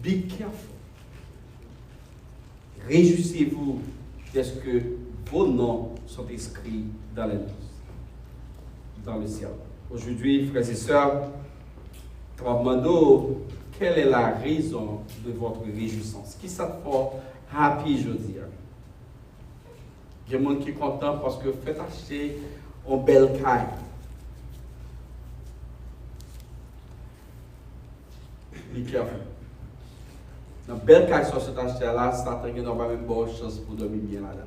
Be careful. Réjouissez-vous dès que vos noms sont inscrits dans le ciel. Aujourd'hui, frères et sœurs, je vais demander quelle est la raison de votre réjouissance. Qui ça te fait happy, je veux dire? Il y a des gens qui sont contents parce que faites acheter un bel caille. Be careful. Dans bel caille sur cet acheter-là, Satan n'a pas même bonne chance pour dormir bien là-dedans.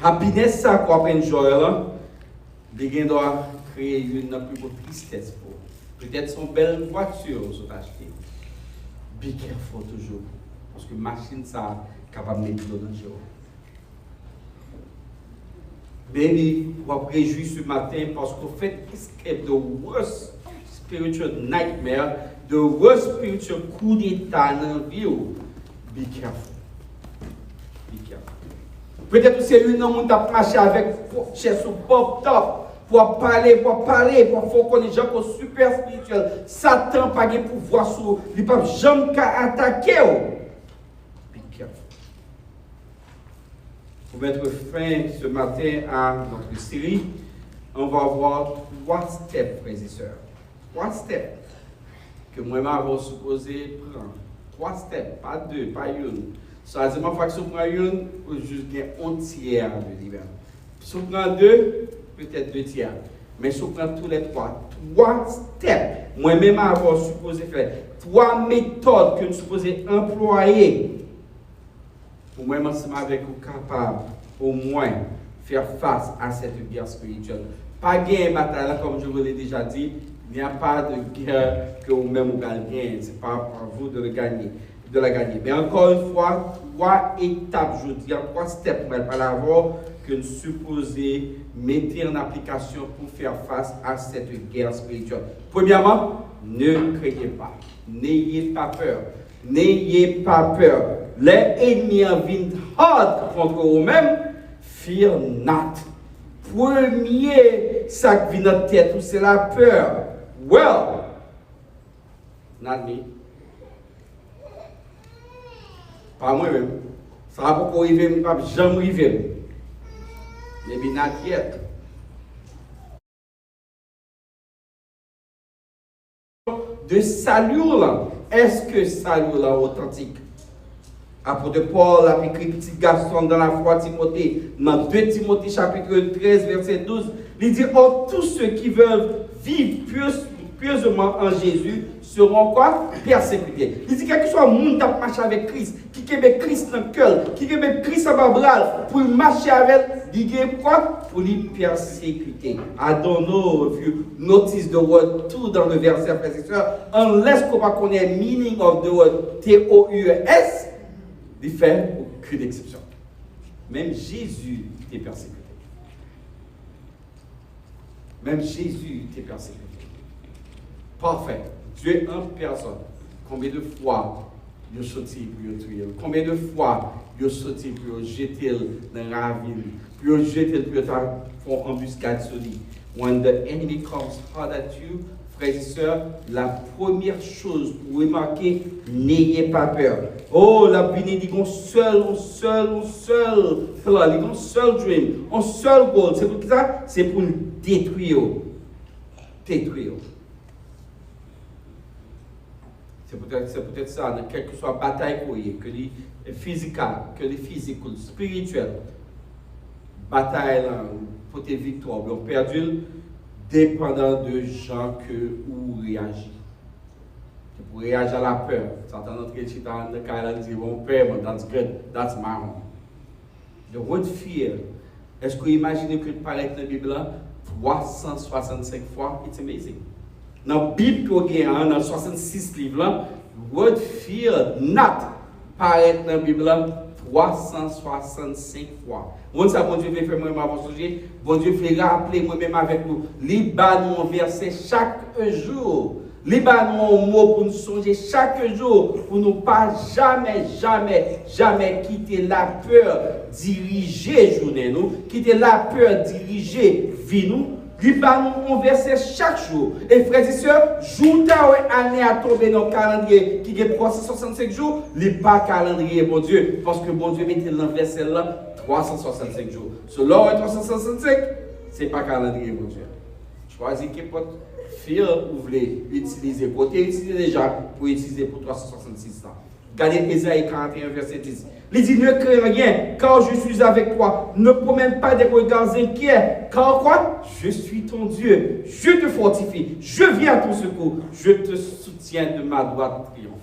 Happiness, ça, quoi, après une joie là. il doit créer une plus grande tristesse pour vous. Peut-être son belle voiture vous acheté. Be careful toujours. Parce que machine ça capable de mettre dans le danger. Baby, vous vous réjouir ce matin parce que vous faites escape the worst spiritual nightmare, the worst spiritual coup d'état dans la vie. Be careful. Be careful. Peut-être que c'est une homme qui a marché avec chez son pop top. Pour parler, pour faire connaître les gens qui sont super spirituels. Satan n'a pas de pouvoir sur lui, il ne peut jamais attaquer. Be careful. Pour mettre fin ce matin à notre série, on va voir 3 steps, frères et sœurs. 3 steps que moi-même vais supposer prendre. 3 steps, pas 2, pas une. Ça veut dire que si on prend une, on juste gagner un tiers de l'hiver. Si on prend 2, peut-être 2 tiers. Mais si on prend tous les 3 steps, moi-même avoir supposé faire 3 méthodes que nous supposons employer pour moi, ensemble avec vous, capable au moins faire face à cette guerre spirituelle. Pas gagner une bataille, comme je vous l'ai déjà dit, il n'y a pas de guerre que vous-même vous gagnez. Ce n'est pas à vous de la gagner. Mais encore une fois, 3 étapes, je veux dire, 3 steps, mais pas l'avoir, que nous supposons mettre en application pour faire face à cette guerre spirituelle. Premièrement, ne craignez pas. N'ayez pas peur. N'ayez pas peur. Les ennemis viennent hard contre vous-même. Fear not. Premier, ça qui vient dans notre tête, c'est la peur. Well, not me. Pas moi-même. Ça va beaucoup arriver, mais pas jamais arriver. Maybe not yet. De salut là, est-ce que salut là authentique? Apôtre Paul a écrit petit garçon dans la foi Timothée, dans 2 Timothée chapitre 13 verset 12, il dit oh tous ceux qui veulent vivre pieusement en Jésus seront quoi? Persécutés. Il dit quel que soit le monde qui marche avec Christ, qui met Christ dans le cœur, qui met Christ en bras pour marcher avec, il dit quoi? Pour les persécuter. I don't know if you notice the word to dans le verset précédent, unless qu'on ne connaît le meaning of the word T-O-U-S, il fait aucune exception. Même Jésus était persécuté. Même Jésus était persécuté. Parfait. Dieu en personne. Combien de fois il a sorti pour le tuer? Combien de fois il a sorti pour le jeter dans la ville? Pour le jeter pour le faire embuscade sur lui? When the enemy comes hard at you, frères et sœurs, la première chose pour remarquer, n'ayez pas peur. Oh, la Bible dit qu'on seul plan, un seul dream, un seul goal. C'est pour ça, c'est pour nous détruire. Détruire. C'est peut-être ça, dans quelle que soit bataille que les physiques, que les physiques, spirituelles, bataille pour tes victoires, on perdu, dépendant de gens que vous réagissez. Vous réagissez à la peur. Certains d'entre eux dans le cas disent mon père, that's good, that's my home. The word fear, est-ce que vous imaginez que paraît dans la Bible 365 fois? It's amazing. Dans la Bible, dans 66 livres, le word fear not paraît dans la Bible 365 fois. Bon, ça, bon Dieu veut faire moi-même avant sujet. Bon Dieu veut rappeler moi-même avec nous. Liban nous verset chaque jour. Liban nous mot pour nous songer chaque jour. Pour nous pas jamais quitter la peur diriger journée nous. Quitter la peur diriger vie nous. Liban nous verset chaque jour. Et frères et sœurs, jour année à tomber dans le calendrier qui est 365 jours, il n'est pas calendrier, bon Dieu, parce que bon Dieu mettait dans le verset là 365 jours. Selon 365, ce n'est pas calendrier, bon Dieu. Choisis quel fil vous voulez utiliser. Pour utiliser déjà, pour utiliser pour 366 ans. Regardez Ésaïe 41, verset 10. Il dit, ne crains rien, car je suis avec toi. Ne promène pas des regards inquiets. Car quoi? Je suis ton Dieu. Je te fortifie. Je viens à ton secours. Je te soutiens de ma droite triomphante.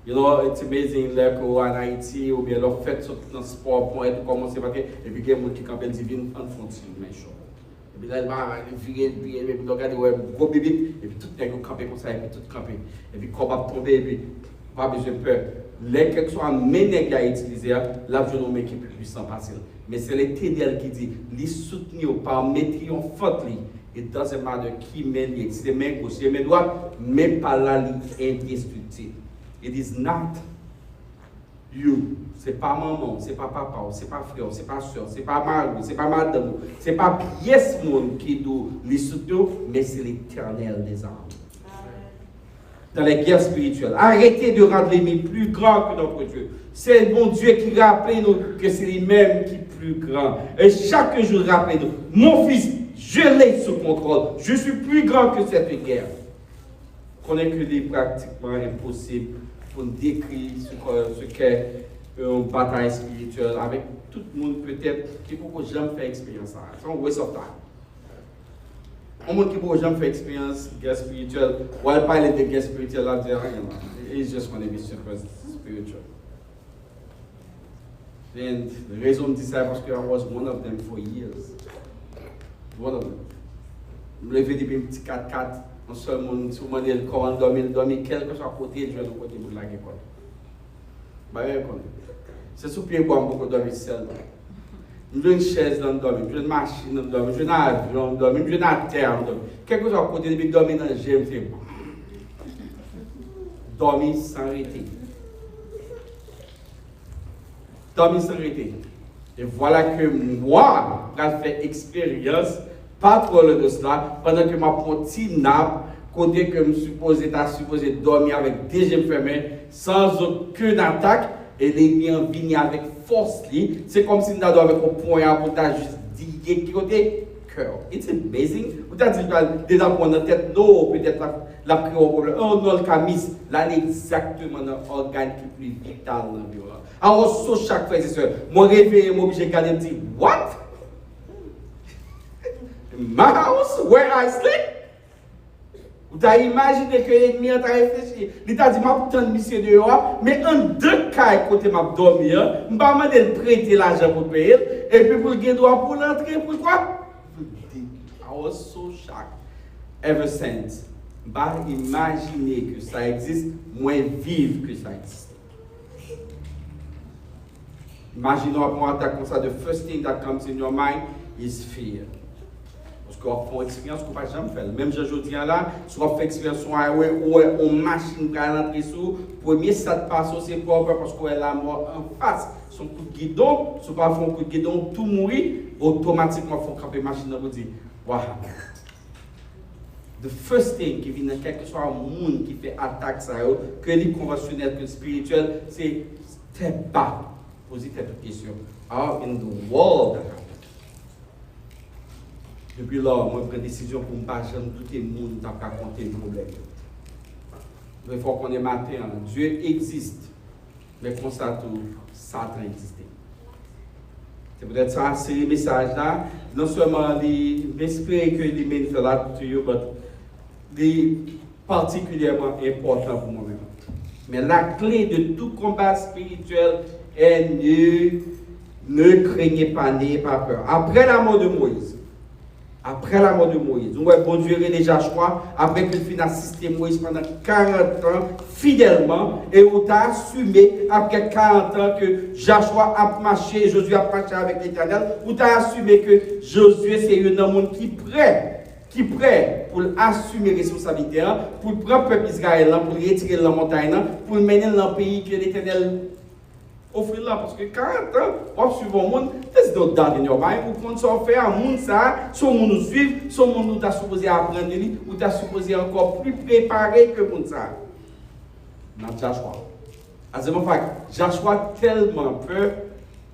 You know, it's amazing, like, en Haïti, ou bien leur fête sur le transport pour être commencé, et puis il y a des gens qui campent divine en font mais chaud. Et puis là, il va virer, et puis regarder, ouais, gros bébé, et puis tout le monde campé comme ça, et puis tout campé. Et puis quand on va tomber, et puis pas besoin de peur. Les quelque soit ménègres à utiliser, là, je nomme qui est plus puissant facile. Mais c'est l'Éternel qui dit, les soutenir par mettre en faute, et dans ce matin qui mène, si les mains gauche, si les mains droite, même pas là, il est indestructible. It is not you. C'est pas maman, c'est pas papa, c'est pas frère, c'est pas soeur, c'est pas mari, c'est pas madame, c'est pas pièce monde qui doit les soutenir, mais c'est l'Éternel des armes. Dans les guerres spirituelles. Arrêtez de rendre l'ennemi plus grand que notre Dieu. C'est le bon Dieu qui rappelle nous que c'est lui-même qui est plus grand. Et chaque jour, rappelez-nous, mon fils, je l'ai sous contrôle. Je suis plus grand que cette guerre. Qu'on est que des pratiquement impossibles pour décrire ce qu'est une bataille spirituelle avec tout le monde peut-être qui ne peut jamais faire expérience. C'est un waste of time. Un monde qui ne peut jamais faire expérience de guerre spirituelle, ou elle parle de guerre spirituelle, elle dit rien. It's just going to be super spiritual. And the reason I decided parce que I was one of them for years. One of them. Je me levais depuis un petit 4x4, un seul monde, si vous demandez le corps, dormir, quel que soit côté, je vais le côté de la guerre. C'est sous pied bois, beaucoup dormir seul. Je veux une chaise dans le dormir, je veux une machine dans le dormir, je veux un avion dans le dormir, je veux une terre dans le dormir. Quelque chose à côté de dormir dans le gym, c'est bon. Dormir sans arrêter. Dormir sans arrêter. Et voilà que moi, j'ai fait expérience, pas trop de cela, pendant que je prends un petit nappe, côté que je suis supposé dormir avec des yeux fermés, sans aucune attaque, et l'ennemi en vient avec force. C'est comme si nous avions avec un point pour juste dire côté cœur. It's amazing. Vous avez dit déjà pour notre tête, non, peut-être la pris au problème. Oh non, le camis, là, exactement l'organe qui est plus vital dans le bureau. Alors, sur chaque frère et soeur, moi, réveillé, moi, j'ai regardé et me dit, what? My house, where I sleep? Vous avez imaginé que l'ennemi a réfléchi. Il t'a dit, je vais prendre monsieur dehors, mais en deux cas, côté m'a dormir, je vais demander de prêter l'argent pour payer, et puis pour le gagner droit pour l'entrée, pourquoi? I was so shocked. Ever since, je imaginer que ça existe, moins vivre que ça existe. Imaginons après une attaque comme ça, the first thing that comes in your mind is fear. Parce qu'on fait une expérience qu'on ne va jamais faire. Même je dis là, si on fait expérience sur un highway ou une machine qui a l'entrée sous, premier ça te passe, c'est propre parce qu'on est la mort en face. Son coup de guidon, si on pas fait un coup de guidon, tout mourir, automatiquement il faut camper la machine pour dire, wow. The first thing qui vient, quel que soit un monde qui fait attaque, ça, que les conventionnels, que les spirituels, c'est step back. Posez cette question. How in the world? Depuis là, moi, je prends une décision pour ne pas jamais tout le monde n'a pas compter le problème. Il faut qu'on ait matin. Dieu existe. Mais comme ça, tout, Satan existe. C'est peut-être ça, c'est le message là. Non seulement d'espérer que les mènent là to you, mais particulièrement important pour moi-même. Mais la clé de tout combat spirituel est ne craignez pas, n'ayez pas peur. Après la mort de Moïse, nous avons bon Dieu déjà choix, après qu'il finisse assister Moïse pendant 40 ans, fidèlement, et on a assumé, après 40 ans, que Joshua a marché, Josué a marché avec l'Éternel, on a assumé que Josué, c'est un homme qui est prêt pour assumer la responsabilité, pour prendre le peuple d'Israël, pour retirer la montagne, pour mener dans le pays que l'Éternel offrir là, parce que 40 ans, on suit le monde, there's no doubt in your mind, ou quand on fait un monde ça, son monde nous suit, son monde nous t'a supposé apprendre de lui, ou t'a supposé encore plus préparé que le monde ça. Dans Joshua. As a matter of fact, Joshua tellement peur,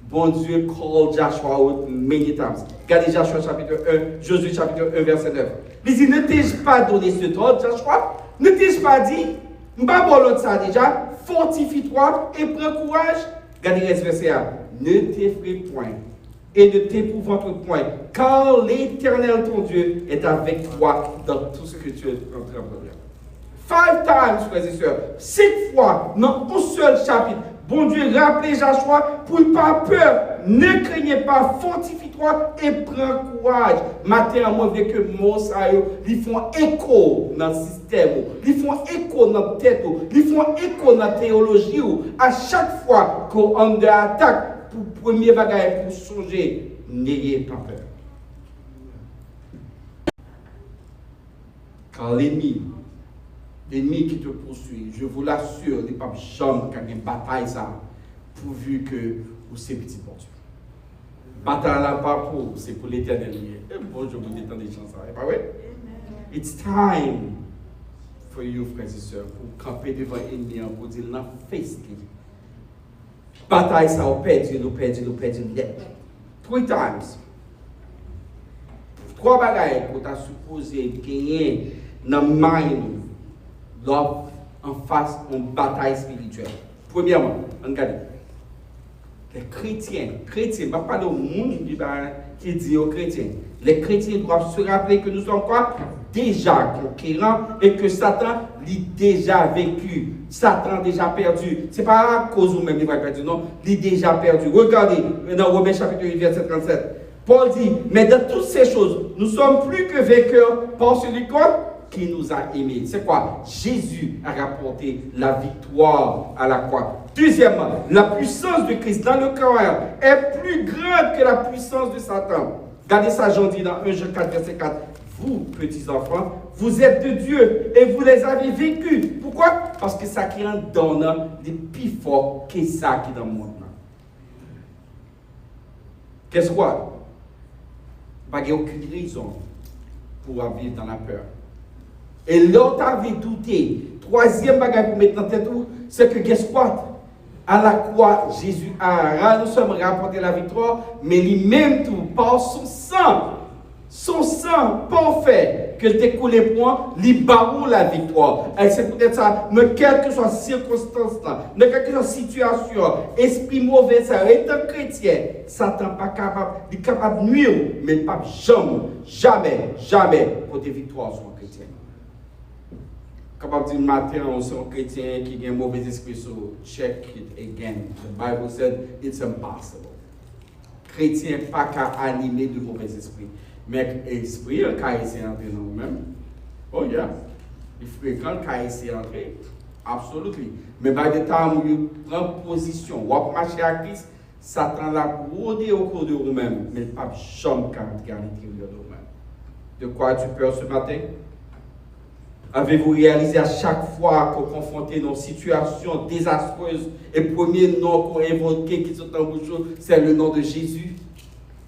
bon Dieu call Joshua out many times. Regardez Joshua chapitre 1, Josué chapitre 1, verset 9. Il dit, ne t'ai-je pas donné ce ordre, Joshua? Ne t'ai-je pas dit? M'ba bon l'autre ça déjà, fortifie-toi et prends courage. Regardez le verset 1. Ne t'effraie point et ne t'épouvante point, car l'Éternel ton Dieu est avec toi dans tout ce que tu es en train de faire. 5 times, frères et sœurs, 5 fois, dans un seul chapitre, Bon Dieu, rappelez Joshua pour ne pas peur. Ne craignez pas, fortifie-toi et prends courage. Matin, moi, avec que mon saillot, ils font écho dans le système, ils font écho dans la tête, ils font écho dans la théologie. À chaque fois qu'on est attaque, pour premier bagage, pour songer, n'ayez pas peur. Car l'ennemi qui te poursuit, je vous l'assure, n'est pas jamais quand il y a une bataille, ça, pourvu que vous c'est petit bon Dieu. Bataille là, pas pour, c'est pour l'éternel. Bon, je vous détends des gens, ça, pas vrai? It's time for you, frères et sœurs, pour camper devant l'ennemi, pour dire, non, face it. Bataille, ça, on perdu. 3 times. 3 bagailles pour t'as supposé gagner dans le mind. En face d'une bataille spirituelle. Premièrement, regardez. Les chrétiens, je ne parle pas de monde qui dit aux chrétiens. Les chrétiens doivent se rappeler que nous sommes quoi? Déjà conquérants et que Satan l'a déjà vécu. Satan a déjà perdu. Ce n'est pas à cause de vous-même qu'il va perdu, non. Il a déjà perdu. Regardez dans Romains chapitre 8, verset 37. Paul dit, mais dans toutes ces choses, nous sommes plus que vainqueurs par celui qui nous a aimés. C'est quoi? Jésus a rapporté la victoire à la croix. Deuxièmement, la puissance de Christ dans le cœur est plus grande que la puissance de Satan. Regardez ça, Jean dit dans 1 Jean 4, verset 4. Vous, petits enfants, vous êtes de Dieu et vous les avez vécus. Pourquoi? Parce que ça qui en donne est plus fort que ça qui est dans le monde. Qu'est-ce quoi? Il n'y a aucune raison pour vivre dans la peur. Et l'autre avait douté. Troisième bagage pour mettre dans tête, c'est que qu'est-ce quoi? À la croix, Jésus a non seulement rapporté la victoire, mais lui-même tout, par son sang parfait que découlé pour moi, lui barre la victoire. Et c'est peut-être ça, mais quelle que soit la circonstance, mais quelle que soit la situation, esprit mauvais, ça, étant chrétien, Satan pas capable de nuire, mais pas jamais pour des victoires sur un chrétien. Capable de dire matin, on est un chrétien qui a un mauvais esprit, so check it again. The Bible said it's impossible. Chrétien pas qu'à animer de mauvais esprits. Mais l'esprit, il a essayé d'entrer dans nous-mêmes. Oh yeah. Il fréquente quand il essaie d'entrer. Absolument. Mais by the time où il prend position, ou à marcher à Christ, Satan l'a rôdé au cours de vous-même, mais il ne peut pas jamais rentrer à l'intérieur de vous-même. De quoi as-tu peur ce matin? Avez-vous réalisé à chaque fois qu'on confrontait nos situations désastreuses et le premier nom qu'on évoquait qui sont en bouche, c'est le nom de Jésus?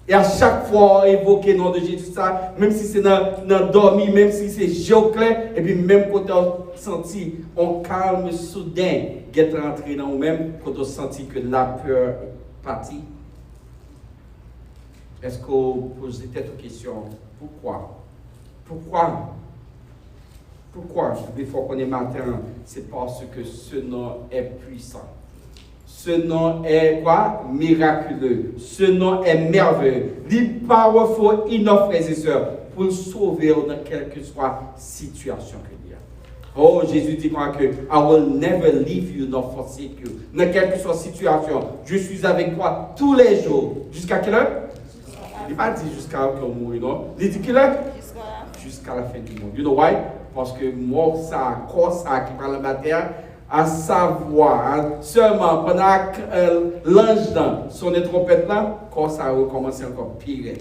Et à chaque fois, on évoque le nom de Jésus, ça, même si c'est dans dormi, même si c'est géoclair, et puis même quand on senti un calme soudain qui est rentré dans nous-mêmes, quand on senti que la peur est partie. Est-ce qu'on pose peut-être une question? Pourquoi, des fois qu'on est matin, c'est parce que ce nom est puissant. Ce nom est quoi? Miraculeux. Ce nom est merveilleux. Il powerful enough, frères et sœurs, pour nous sauver dans quelle que soit la situation qu'il y a. Oh, Jésus dit quoi que I will never leave you nor forsake you. Dans quelle que soit la situation, je suis avec toi tous les jours. Jusqu'à quelle heure? Il n'a pas dit jusqu'à qu'on mourit, non? Il dit quelle heure? Jusqu'à la fin du monde. You know why? Parce que moi, ça, corps ça qui parle la matière, à savoir, seulement pendant que l'ange dans son trompette là, quand ça a recommencé encore pire.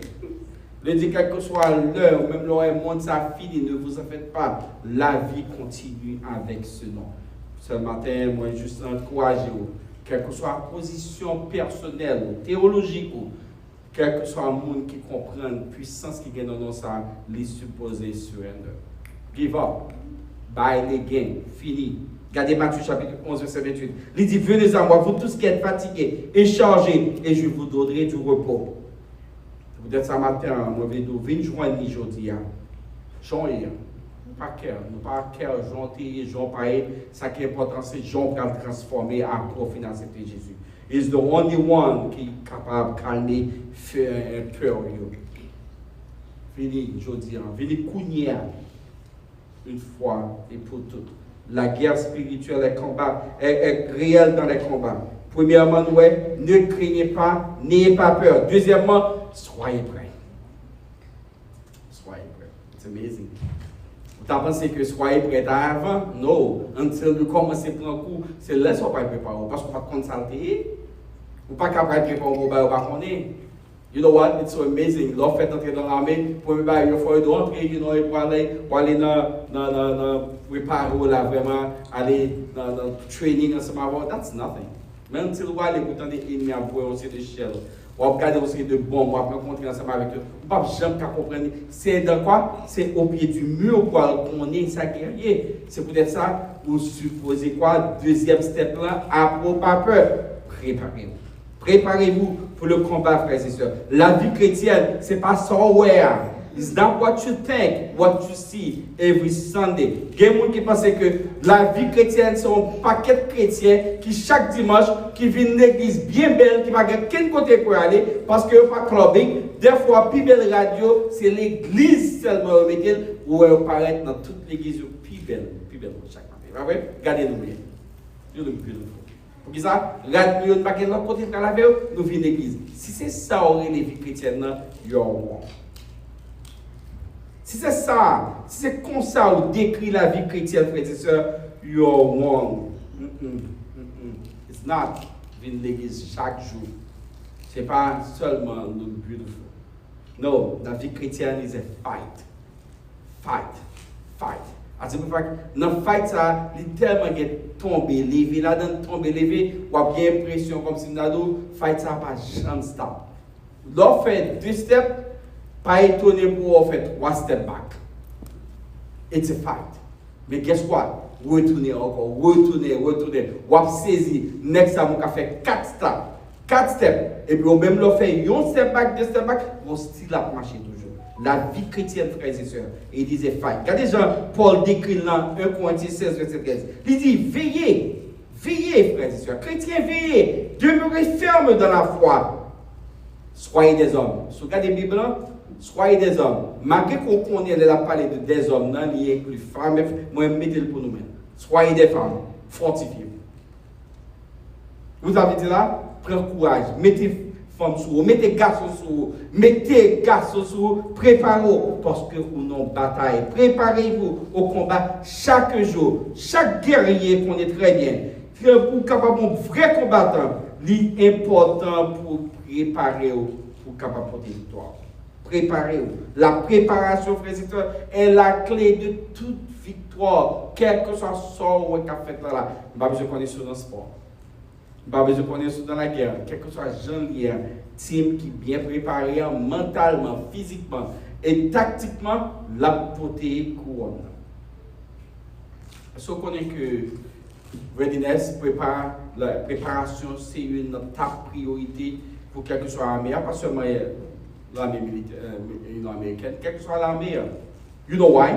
Le dit quelle que soit l'heure, même l'heure le monde ça fini, ne vous en faites pas. La vie continue avec ce nom. Ce matin, moi, juste encourager vous, quelle que soit la position personnelle, théologique, quel que soit le monde qui comprend la puissance qui est dans nous, ça, les supposés surrender. Give up. Buy again. Fini. Regardez Matthieu chapitre 11, verset 28. Il dit, venez à moi, vous tous qui êtes fatigués et chargés, et je vous donnerai du repos. Peut-être ce matin, moi, je vais venir joindre aujourd'hui. Joindre. Pas cœur. Nous pas cœur, gentil, Jean pareil. Ça qui est important, c'est Jean pour transformer à profit d'accepter Jésus. He's the only one qui est capable de calmer peur. Fini aujourd'hui. Venez courir une fois et pour toutes. La guerre spirituelle est réelle dans les combats. Premièrement, ne craignez pas, n'ayez pas peur. Deuxièmement, soyez prêts. Soyez prêts. C'est amazing. Vous avez pensé que soyez prêts avant? Non. Until nous commençons à prendre un coup, c'est là qu'on va préparer. Parce qu'on va consulter. Ou pas capable de préparer, on va pas connaître. You know what? It's so amazing. L'on fait entrer dans l'armée, pour me battre, il faut entrer, you know, pour aller dans préparer là, vraiment, aller dans le training ensemble avant. That's nothing. Même si vous allez pour des ennemis à voir aussi de chèvres, ou à regarder aussi de bombes, ou à rencontrer ensemble avec eux, vous ne pouvez jamais comprendre. C'est dans quoi? C'est au pied du mur qu'on est ça guerrier. C'est peut-être ça, vous supposez quoi? Deuxième step là, à pas peur. Préparez-vous. Préparez-vous pour le combat, frères et sœurs. La vie chrétienne, ce n'est pas somewhere. It's not what you think, what you see every Sunday. Il y a des gens qui pensent que la vie chrétienne, c'est un paquet de chrétiens qui, chaque dimanche, qui viennent à l'église bien belle, qui ne va quel côté pour aller, parce que pas clubbing. Des fois, plus belle radio, c'est l'église seulement où elle paraît dans toute l'église, plus belle chaque matin. Regardez-nous bien. Dieu le plus. Pour ça, radio ne pas qu'elle l'autre côté de la veille, nous venons l'église. Si c'est ça, on est les vies chrétiennes, you're wrong. Si c'est ça, si c'est comme ça on décrit la vie chrétienne, frères et sœurs, you're wrong. It's not venir l'église chaque jour. Ce n'est pas seulement le beautiful. Non, la vie chrétienne is a fight. Fight. Dans le fight, ça, il tellement tombé, levé, là, dans tombé, levé, ou a bien l'impression comme si nous avons fight, ça pas jamais stop. L'on fait 2 steps, pas étonné pour faire 3 steps back. It's a fight. Mais guess what? Retourner encore, retourner. Ou a saisi, next time, on a fait 4 steps. 4 steps. Et puis, on même le fait 1 step back, 2 steps back, on style à marcher toujours. La vie chrétienne, frères et sœurs, il disait fight. Regardez Jean, Paul décrit dans 1 Corinthiens 16, verset 13. Il dit, veillez, frères et sœurs. Chrétiens, veillez, demeurez fermes dans la foi. Soyez des hommes. Si vous regardez la Bible, soyez des hommes. Malgré qu'on connaît la parler de des hommes, non, il inclut femmes, moi, mettez-le pour nous-mêmes. Soyez des femmes, fortifiez-vous. Vous avez dit là, prenez courage, mettez femmes sur vous, mettez garçons sur vous, préparez-vous, parce que vous avez une bataille. Préparez-vous au combat chaque jour. Chaque guerrier connaît très bien. Pour capable un vrai combattant, l'important pour préparer pour capable porter victoire. Préparez-vous. La préparation, frères et sœurs, est la clé de toute victoire, quel que soit ce qu'on a fait là. Pas besoin de connaître dans le sport. Pas besoin de connaître dans la guerre. Quel que soit le team qui est bien préparé mentalement, physiquement et tactiquement, la portée couronne. Est-ce qu'on connaît que readiness, la préparation, c'est une top priorité pour quelle que soit l'armée, pas seulement l'armée américaine, quelle que soit l'armée. You know why?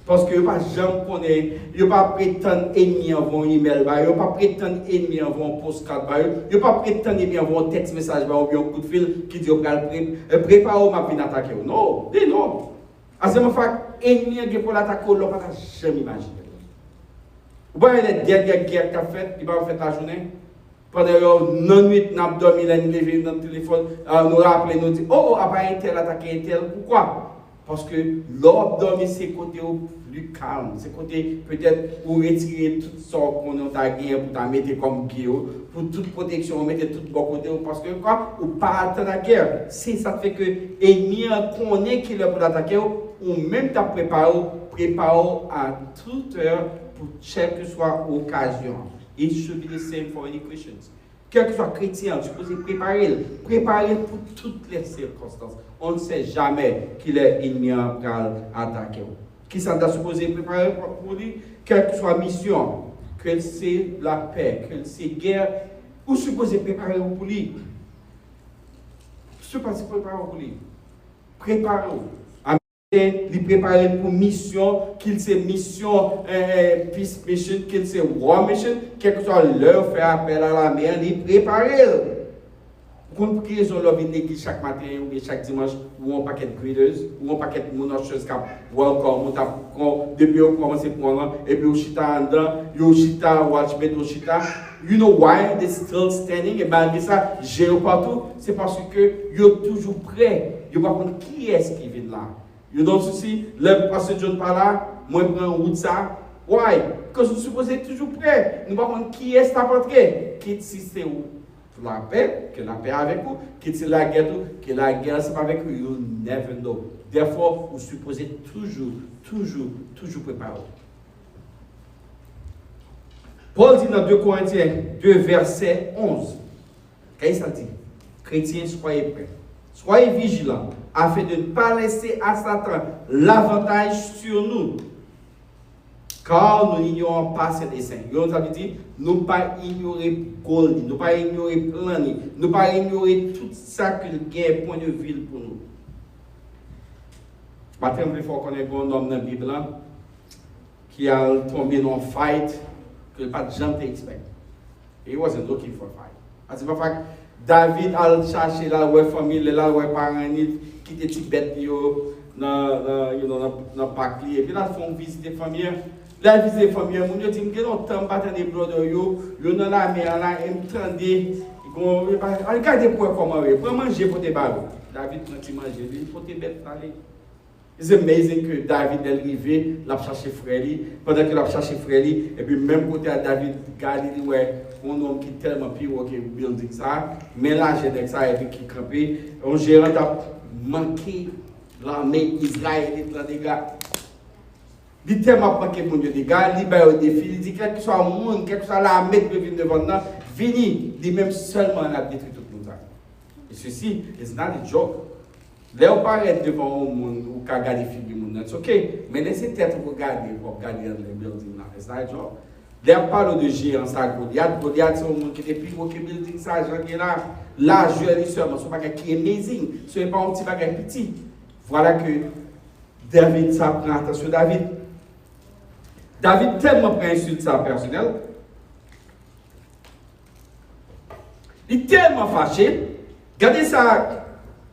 Parce que pas jamais connaît, il pas prétendre ennemi avant email, il pas prétendre ennemi avant postcard, il pas prétendre ennemi avant texte message ou bien un coup de fil qui dit prépare ma venir attaquer. Non, non. À ce moment-là, ennemi qui pour l'attaquer, on pas jamais imaginer. Vous voyez les dernières guerres qu'a fait, il va faire la journée. Pendant une nuit, nous avons dormi, nous avons levé dans le téléphone, nous rappelons, nous disons, oh, après un tel attaqué, un tel. Pourquoi? Parce que l'ordre dormi, c'est côté plus calme. C'est côté peut-être où retirer tout ce qu'on a gagné pour mettre comme guillaume, pour toute protection, mettre tout bon côté. Parce que quoi? Ou pas attendre la guerre. Si ça fait que l'ennemi connaît qu'il est pour l'attaquer, ou même t'as préparé à toute heure pour quelle que soit l'occasion. It should be the same for any Christians. Quel que soit chrétien, tu peux préparer pour toutes les circonstances. On ne sait jamais qu'il est ennemi à attaquer. Qui s'en a supposé préparer pour lui? Quelle que soit la mission, que c'est la paix, que c'est guerre, vous supposez préparer pour lui. Supposez préparer pour lui. Préparez-vous. Il prépare pour mission, qu'il c'est mission, peace mission, qu'il c'est war mission, quel que soit l'heure, faire appel à la mer, il prépare. Pour qui ils ont leur l'église chaque matin ou bien chaque dimanche, ou un paquet de grilleuses, ou un paquet de monarcheuses qui welcome, depuis on commence à prendre, et puis au chita en dedans, au chita, watchmate au chita. You know why they're still standing? Et malgré ça, j'ai partout, c'est parce que ils sont toujours prêts. Ils ne savent pas qui est-ce qui vient là. Ils ont souci, le pasteur John par là, moi je prends route ça. Why? Parce que nous supposons être toujours prêts. Nous ne savons pas qui est-ce qui est entré. Qui c'est où? La paix, que la paix avec vous, qui c'est la guerre, que la guerre c'est pas avec vous, you never know. Therefore, vous supposez toujours préparer. Paul dit dans 2 Corinthiens 2, verset 11, qu'est-ce que ça dit? Chrétiens, soyez prêts. Soyez vigilants, afin de ne pas laisser à Satan l'avantage sur nous. Car nous n'ignorons pas ses desseins. Ça veut dire, nous ne pas ignorer Gold, nous ne pas ignorer plan, nous ne pas ignorer tout ça que le gain point de vue pour nous. Maintenant, il faut qu'on ait un homme dans la Bible qui a tombé dans un fight que pas de gens expect. He wasn't looking for a fight. Parce que David a cherché la famille, la parents, qui étaient petites bêtes dans le parc, et puis là, ils font visiter la famille. La visite des familles, ils disent que nous sommes pas des brothers, ils sont dans la mer, ils sont regardez pour comment ils vont manger pour des barreaux. David, quand il mange, il faut des bêtes aller. C'est amazing que David est arrivé, il a cherché frère, pendant qu'il a cherché frère, et puis même côté à David, regardez, ouais, un homme qui est tellement pire que le building ça, mélangé avec ça, et puis qui campé, un gérant a manqué l'armée israélite, là, des gars. Il dit tellement manqué pour Dieu, des gars, il libère au défi, il dit quel que soit le monde, quel que soit l'armée qui vient devant nous, vini, il dit même seulement on a détruit tout le monde. Et ceci, it's not a joke. Là, on parle devant le monde, ou qu'à regarder les filles du monde, c'est ok, mais laissez tête pour regarder les buildings là, c'est not a joke. Là, on parle de géant, ça, Goliath, c'est un monde qui était plus gros que le building, ça, genre qui est là. Là, je vais seulement, c'est un bagage qui est amazing, ce n'est pas un petit bagage petit. Voilà que David, ça prend attention, David tellement prend insulte ça personnel, il est tellement fâché. Regardez sa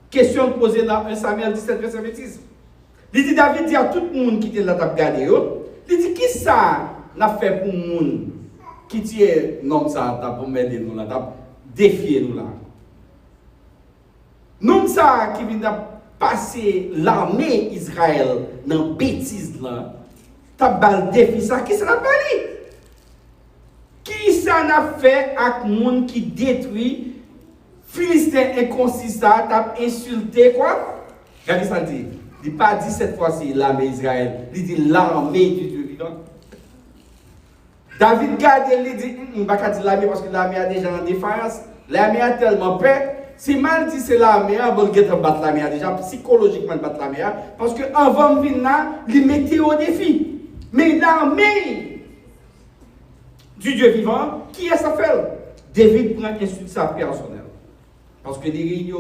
question posée dans 1 Samuel 17, verset 26. Il dit David dit à tout le monde qui était là, regardé, il dit qui ça n'a fait pour le monde qui tient nom ça pour m'aider nous là, défier nous là. Nom ça qui vient passer l'armée Israël dans bêtise là. T'as bal défi ça, qui ça n'a pas dit? Qui ça n'a fait avec le monde qui détruit, Philistin inconsistant, t'as insulté quoi? Regardez ça dit. Il n'a pas dit cette fois-ci l'armée Israël, il dit l'armée du Dieu vivant. David garde, il dit, on ne va pas dire l'armée parce que l'armée a déjà en défense, l'armée a tellement peur. Si mal dit c'est l'armée, on va battre l'armée déjà, psychologiquement battre l'armée, parce qu'avant de venir là, il mettait au défi. Mais l'armée du Dieu vivant, qui est sa fait? David prend insulte sa personnelle. Parce que il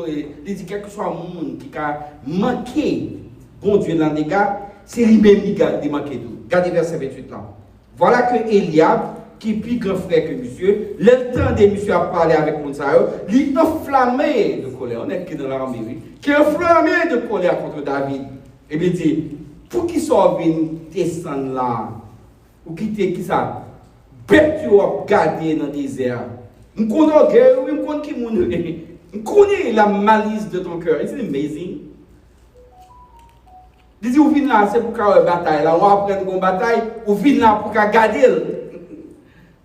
dit quel que soit le monde qui a manqué, bon Dieu dans les gars, c'est lui-même qui a manqué tout. Regardez verset 28 là. Voilà que Eliab, qui est plus grand frère que monsieur, le temps de monsieur a parlé avec Monsaïo, il est enflammé de colère. On est qui dans l'armée, oui. Qui est enflammé de colère contre David. Et il dit, pour qui soit venu descendre là, ou quitter qui ça, bête tu vas garder dans le désert. Je connais guerre, je connais qui moun, je connais la malice de ton cœur. C'est amazing. Il dit, vous venez là, c'est pour faire une bataille. Là, on va prendre une bataille, vous venez là pour garder.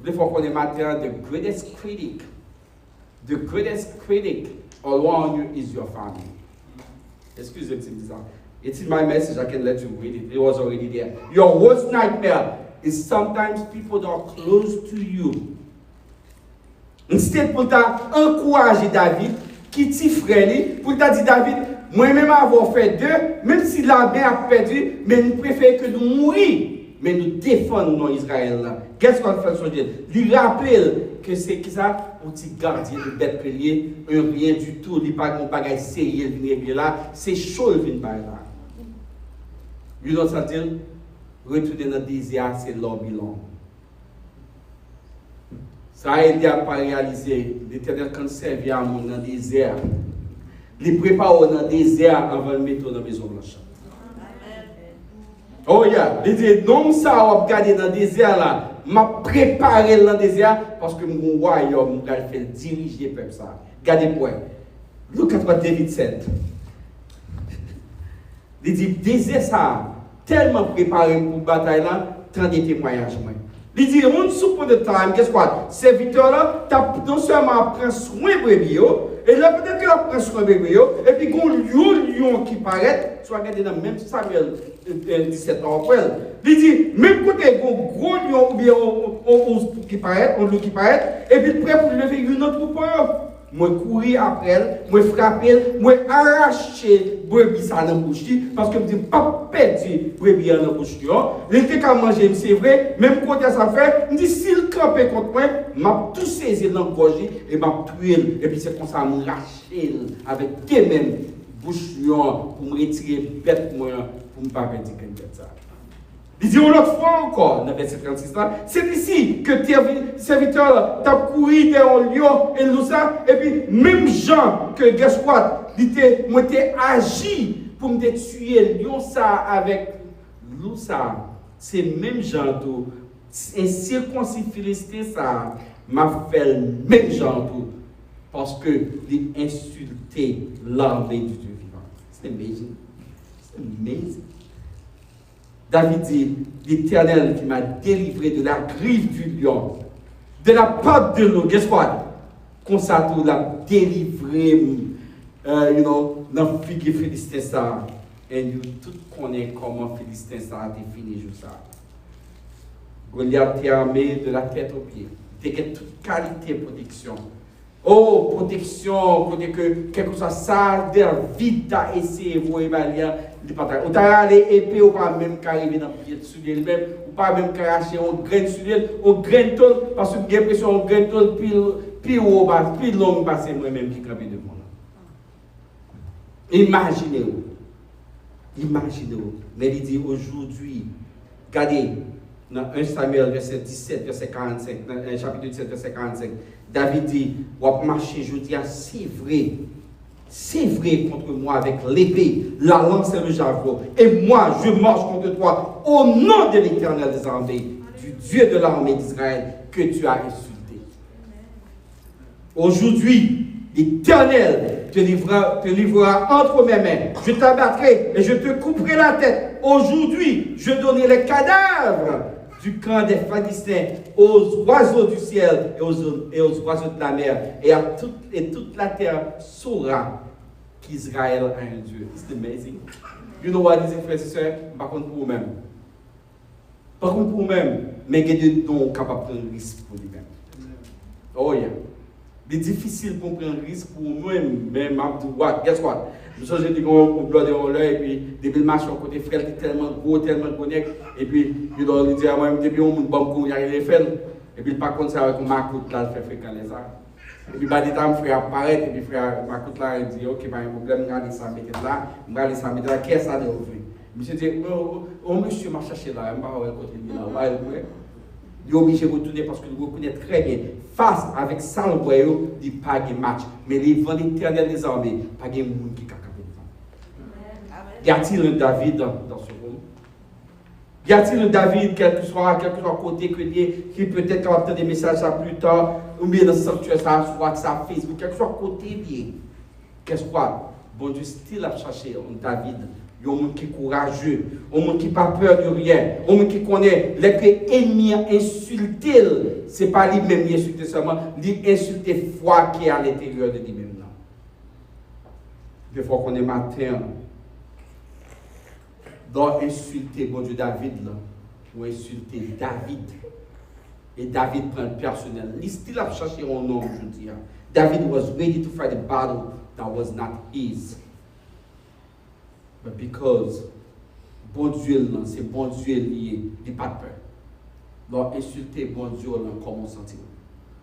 Il faut qu'on ait maintenant, the greatest critic around you is your family. Excusez-moi de dire ça. It's in my message, I can let you read it. It was already there. Your worst nightmare is sometimes people that are close to you. Instead, pour t'encourager David, qui t'y frère, pour t'a dit David, moi-même avoir fait deux, même si l'armée a perdu, mais nous préférons que nous mourions, mais nous défendons Israël. Qu'est-ce qu'on fait sur Dieu? Lui rappeler que c'est qui ça? Un petit gardien de bête prélier, un rien du tout, il n'y a pas de bagage sérieux, il vient là, c'est chaud, il vient là. You know what I'm retourner dans le désert, c'est leur bilan. Ça a aidé à ne pas réaliser. L'Éternel, quand il servit à mon dans le désert, il prépare dans le désert avant de mettre dans la maison blanche. Oh yeah, il dit, non, ça, on va regarder dans le désert là, m'a préparé dans le désert parce que mon royaume, je vais diriger le peuple ça. Regardez-moi. Look at what David said. Il dit, désert ça, tellement préparé pour la bataille là, tant de témoignages. Il dit, once upon a time, guess what? Serviteur là, non seulement prend soin de brebis, et là peut-être qu'il prend soin de brebis, et puis il y a un lion qui paraît, soit regardé dans même Samuel 17 ans après. Il dit, même côté, il y a un gros lion ou bien un loup qui paraît, et puis prêt pour lever une autre troupe. Moi courir après elle, moi frapper, moi arracher brebis ça dans la bouche parce que je ne dis pas perdre brebis dans la bouche. Il était qu'à manger, c'est vrai, même côté ça fait, je dis s'il campait contre moi, m'a tout saisi dans la gorge et m'a tué et puis c'est comme ça me lâcher avec tes mêmes bouches pour me retirer bête moi pour me pas perdre ça. Il dit une autre fois encore, dans le verset 36, c'est ici que tes serviteurs t'ont couru derrière un lion et tout ça, et puis même gens que, guess what, ils ont agi pour me tuer le lion ça avec loup ça. C'est même gens tout, et circoncis philistin ça, m'a fait le même gens tout, parce que ils insulté l'armée du Dieu vivant. C'est amazing. C'est amazing. David dit, l'Éternel qui m'a délivré de la griffe du lion, de la patte de l'eau. Guess what? Comme ça, tout l'a délivré, dans le figue Philistin ça. Et nous tous connaissons comment Philistin ça a été fini juste ça. Goliath était armé de la tête aux pieds. Il avait toute qualité de protection. Oh, protection, côté que quelque chose ça, David a essayé de voir on t'a allé épée, ou pas même qu'arriver dans le pied de soulier lui-même, ou pas même qu'arracher un grain de soulier, un grain de tôle, parce que j'ai l'impression que un grain de tôle, plus long, c'est moi-même qui campe devant. Imaginez-vous. Imaginez-vous. Mais il dit aujourd'hui, regardez, dans 1 Samuel, verset 17, verset 45, dans chapitre 17, verset 45, David dit, on va marcher, je dis, c'est vrai contre moi avec l'épée, la lance et le javelot. Et moi, je marche contre toi au nom de l'Éternel des armées, du Dieu de l'armée d'Israël que tu as insulté. Aujourd'hui, l'Éternel te livrera entre mes mains. Je t'abattrai et je te couperai la tête. Aujourd'hui, je donnerai les cadavres du camp des Philistins aux oiseaux du ciel et aux oiseaux de la mer. Et toute la terre saura qu'Israël a un Dieu. C'est amazing. You know what, frères et sœurs? Par contre, pour vous-même. Par contre, pour vous-même, mais il y a des dons capables de prendre un risque pour lui-même. Oh yeah. C'est difficile pour prendre un risque pour nous-mêmes, mais what? Guess what? J'ai dit qu'on bloque de l'œil, et puis, depuis le marché, on côté frère qui est tellement gros, tellement connecté, et puis, il doit lui dire, moi, depuis on bon il y a les faits, et puis, par contre, c'est avec ma coute là, il fait fréquent les arts. Et puis, bah, des temps, frère apparaît, et puis, frère, ma coute là, il dit, ok, pas un problème, regardez ça, mettez là, regardez ça, mettez là, qu'est-ce que ça doit ouvrir? Monsieur dit, oh, monsieur m'a cherché là, je ne vais pas côté de là, il est obligé de retourner parce qu'il reconnaît très bien, face avec ça, le voyou, il n'y a pas de match, mais les vents éternels des armées, pas de monde qui y a-t-il un David dans ce monde? Y a-t-il un David, quel que soit côté qui peut-être capable des messages à plus tard, ou bien dans ce sanctuaire, ça, WhatsApp, Facebook, quel que soit côté bien? Qu'est-ce quoi? Bon Dieu, style à chercher un David. Il y a un monde qui est courageux, un monde qui n'a pas peur de rien, un monde qui connaît les ennemis insultés. Ce n'est pas lui-même qui insulte seulement, il insulte la foi qui est à l'intérieur de lui-même. Il faut qu'on ait matin. Donc, insulter bon Dieu David, là, ou insulter David. Et David prend le personnel. Il still a cherché un nom aujourd'hui. David was ready to fight a battle that was not his. But because bon Dieu, c'est bon Dieu lié, il n'y a pas de peur. Donc, insulter bon Dieu, comment sentiment?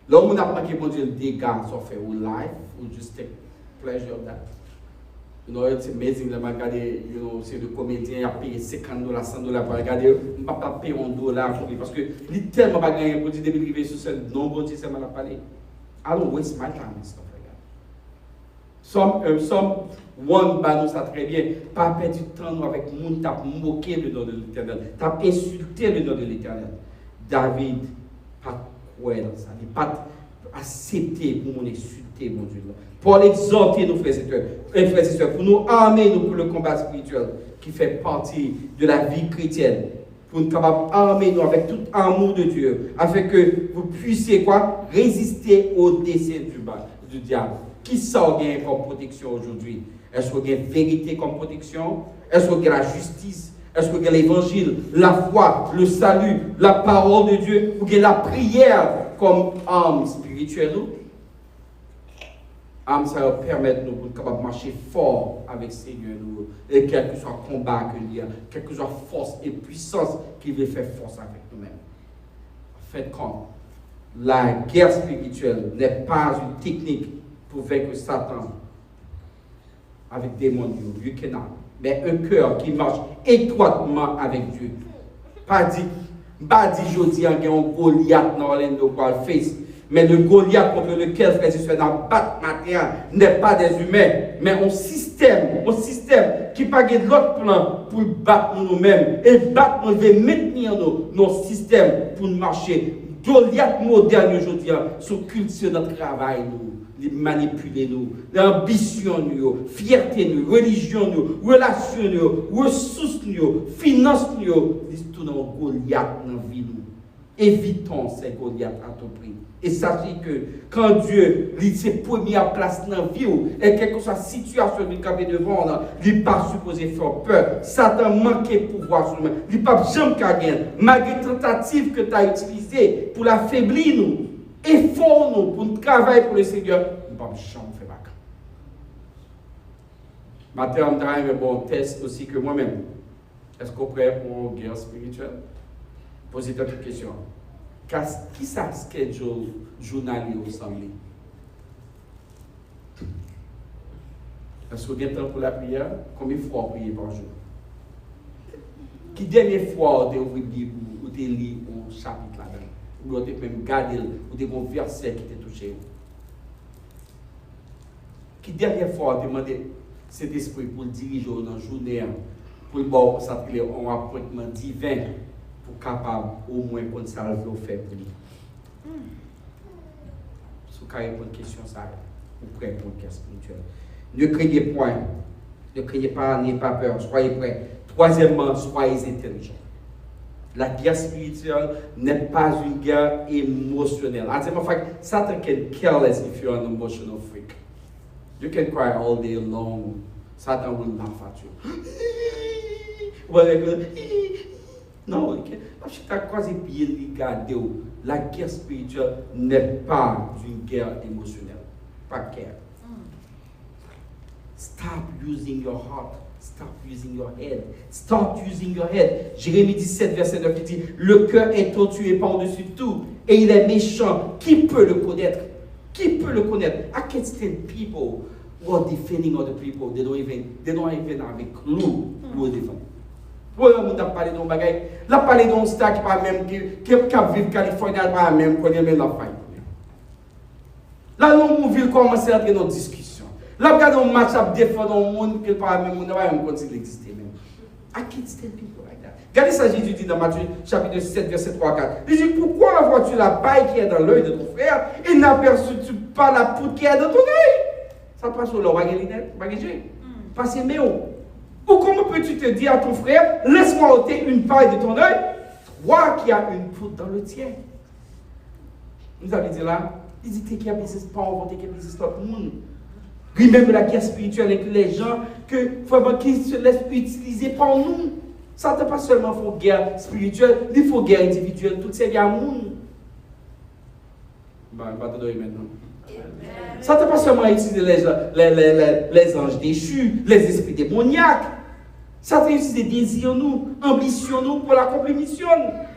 Là, on n'a pas que bon Dieu le dégât, soit fait au life, ou just take pleasure of that. You know, it's amazing. Là, regardez, you know, c'est le comédien, il a payé $50, $100 pour regarder. Je ne vais pas payer $1 pour lui parce que il est tellement pas gagné pour dire depuis qu'il est sur cette nombre de ça m'a parlé. I don't waste my time and stuff like that. Some one bah nous ça très bien. Pas perdre du temps avec le monde, t'as moqué le nom de l'Éternel, t'as insulté le nom de l'Éternel. David pas quoi dans ça, il pas accepté pour nous insulter mon Dieu. Pour l'exhorter nos frères et sœurs, pour nous armer nous pour le combat spirituel qui fait partie de la vie chrétienne, pour nous capables armer nous avec tout amour de Dieu, afin que vous puissiez quoi résister au dessein du diable. Qui sort bien comme protection aujourd'hui? Est-ce qu'il y a la vérité comme protection? Est-ce qu'il y a la justice? Est-ce qu'il y a l'évangile, la foi, le salut, la parole de Dieu, ou bien la prière comme arme spirituelle? Arme, ça va permettre nous de capable marcher fort avec le Seigneur, nous, et quel que soit le combat qu'il y a, quelle que soit la force et puissance qui veut faire force avec nous-mêmes. En fait, quand la guerre spirituelle n'est pas une technique pour vaincre Satan avec des démons, you cannot. Mais un cœur qui marche étroitement avec Dieu. Pas dit jeudi en gagnant Goliath dans l'Orlando face. Mais le Goliath contre lequel frère et sœurs dans battre matin n'est pas des humains, mais un système qui n'a pas de l'autre plan pour battre nous-mêmes et battre nous et maintenir nos systèmes pour marcher. Goliath moderne aujourd'hui, sont culture notre travail, nous, manipuler nous, l'ambition, nous, fierté, nous, religion, nous, relation, nous, ressources, nous, finances, nous, tout dans Goliath dans la vie. Évitons ces Goliaths à tout prix. Et sachez que quand Dieu lit ses premières places dans la vie, et quelle que soit la situation qu'il a devant, il n'est pas supposé faire peur. Satan manque de pouvoir sur nous. Il n'est pas jamais gagner. Malgré les tentatives que tu as utilisées pour l'affaiblir, nous, effort nous pour nous travailler pour le Seigneur, il ne va jamais faire bac. Maintenant, on a un bon test aussi que moi-même. Est-ce qu'on est prêt pour une guerre spirituelle? Posez-toi une question. Qui ça schedule journalier au samedi? Est-ce que vous avez temps pour la prière? Combien de fois vous priez par jour? Qui dernière fois vous avez lu un chapitre là-dedans? Ou vous avez même gardé, ou vous avez un verset qui t'a touché? Qui dernière fois vous avez demandé cet esprit pour le diriger dans la journée, pour le s'appeler un appointement divin? Pour capable au moins qu'on salve au fait pour lui. Si vous avez une question, ça, vous prêt pour une question spirituelle. Ne craignez point, ne craignez pas, n'ayez pas peur, soyez prêts. Troisièmement, soyez intelligents. La guerre spirituelle n'est pas une guerre émotionnelle. As a matter of fact, Satan can kill us if you're an emotional freak. You can cry all day long. Satan will laugh at you. Non, parce que tu as quasi bien regardé. La guerre spirituelle n'est pas une guerre émotionnelle. Pas guerre. Stop using your heart. Stop using your head. Stop using your head. Jérémie 17, verset 9, il dit, le cœur est tortué par-dessus tout et il est méchant. Qui peut le connaître? Qui peut le connaître? I can't stand people who are defending other people. They don't even have a clue who are defending. Pour le monde a parlé de nos bagages, la parlé d'un star qui pas même qui vit en Californie, pas même connaît même la faille. Là nous ville commencer à entrer dans discussion. Là regarde un match à défendre un monde qui pas même on va même continuer d'exister même. I can't stand people like that. Regardez ça Jésus dit dans Matthieu chapitre 7 verset 3-4. Il dit pourquoi vois-tu la paille qui est dans l'œil de ton frère et n'aperçois-tu pas la poutre qui est dans ton œil? Ça passe sur le bagage passez mais ou comment peux-tu te dire à ton frère, laisse-moi ôter une paille de ton œil, toi qui as une poutre dans le tien. Vous avez dit là, il dit, t'es qui a business pas on va t'es qui a business tout le monde. Lui-même la guerre spirituelle avec les gens qui se laissent utiliser par nous. Ça n'est pas seulement pour guerre spirituelle, il faut guerre individuelle, toutes ces guerres monde. Bah, on va te donner maintenant. Ça n'est pas seulement utiliser les anges déchus, les esprits démoniaques. Ça veut utiliser des désirs nous, ambition nous pour l'accomplir mission.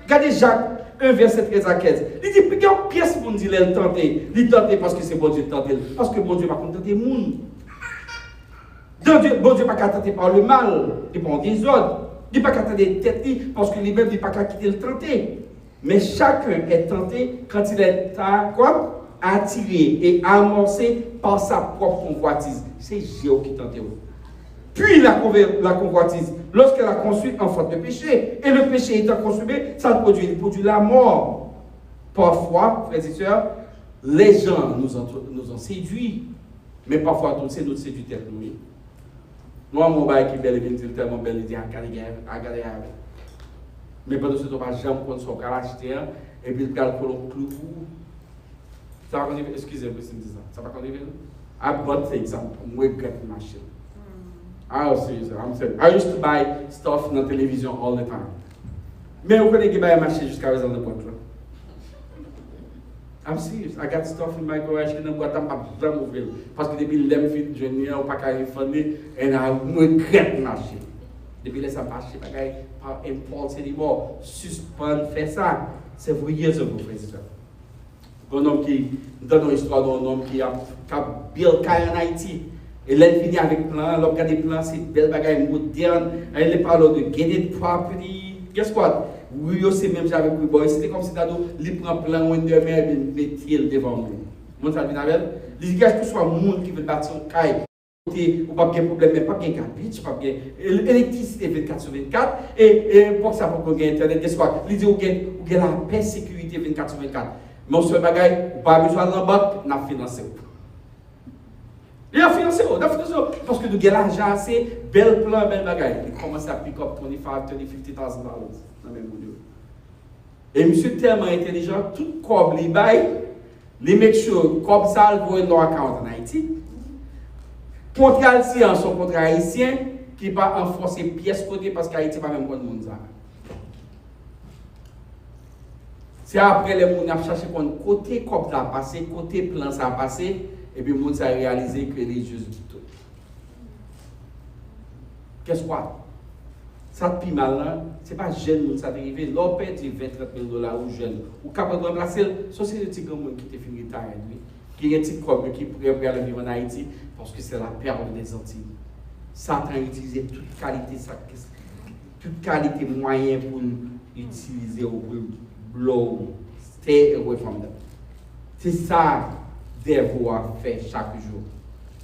Regardez Jacques 1, verset 13 à 15. Il dit, regarde, pièce pour nous dire, il tente. Il tente parce que c'est bon Dieu tente. Parce que bon Dieu va tenter le monde. Bon Dieu pas qu'à tenter par le mal, et par des ordres. Il n'est pas qu'à tenter tête parce que lui-même n'est pas qu'à quitter le tenter. Mais chacun est tenté quand il est attiré et amorcé par sa propre convoitise. C'est Jéhovah qui tente. Puis la convoitise, lorsqu'elle a conçu en faute de péché, et le péché étant consumé, ça produit la mort. Parfois, frères et sœurs, les gens nous ont séduits, mais parfois c'est notre séducteur. Moi, mon bail qui est belle, il est tellement belle, il dit à regarder. Mais pendant ce temps, je ne vais pas son l'acheter, et puis le calcul au clou. Ça va continuer, excusez-moi si je dis ça. Ça va continuer. I bought things, I'm regret machine. I'm serious. I used to buy stuff on the television all the time. Mais vous connaissez que je buy machine jusqu'à présent de pointe là. I'm serious. I got stuff in my garage que je ne peux pas vraiment ouvrir. Parce que depuis l'enfant, je n'ai pas qu'à refaire et je regrette machine. Depuis là, ça marche par impulse anymore. Suspendre, faire ça. C'est vous years ago, frère et sœur. Un homme qui, dans une histoire d'un homme qui a built en Haïti. Et là, il finit avec plan, l'homme qui a des plans, c'est belle bagaille moderne. Elle parle de gated property. Guess what? Oui, c'est même j'avais pris boy. C'était comme si il prend plan ou une demi-heure et met-il devant nous. Mon salut, il dit que ce soit le monde qui veut bâtir son caille. Ou pas de problème, mais pas de garbage, pas de l'électricité 24 sur 24. Et pour ça, pour qu'on ait Internet, guess what? Il dit qu'il y a la paix, sécurité 24 sur 24. Mais on se fait bagaille, ou pas besoin de la banque, on a financé. Il a financé, parce que nous avons l'argent assez, bel plan, bel bagaille. Il commence à pick up $25,000, $50,000 dans le même monde. Et monsieur tellement intelligent, tout comme les bails, les make sure, comme ça, ils vont dans l'account en Haïti. Contrat haïtien, son contrat haïtien, qui va enfoncer pièce côté parce qu'Haïti n'est pas même bon monde. C'est après les gens qui cherché côté comme ça a passé, côté plan ça a passé, et puis les gens ont réalisé que les Jésus dit tout. Qu'est-ce quoi? Ça te pis mal, ce n'est pas jeune, ça t'est arrivé, l'on perd $20-30 000 ou jeune, ou capable de remplacer, ça c'est le petit grand monde qui te fait retard, qui est un petit corps qui pourrait aller vivre en Haïti, parce que c'est la perle des Antilles. Satan a utilisé toute qualité moyen pour utiliser au blow, stay away from them. C'est ça que Devil a fait chaque jour.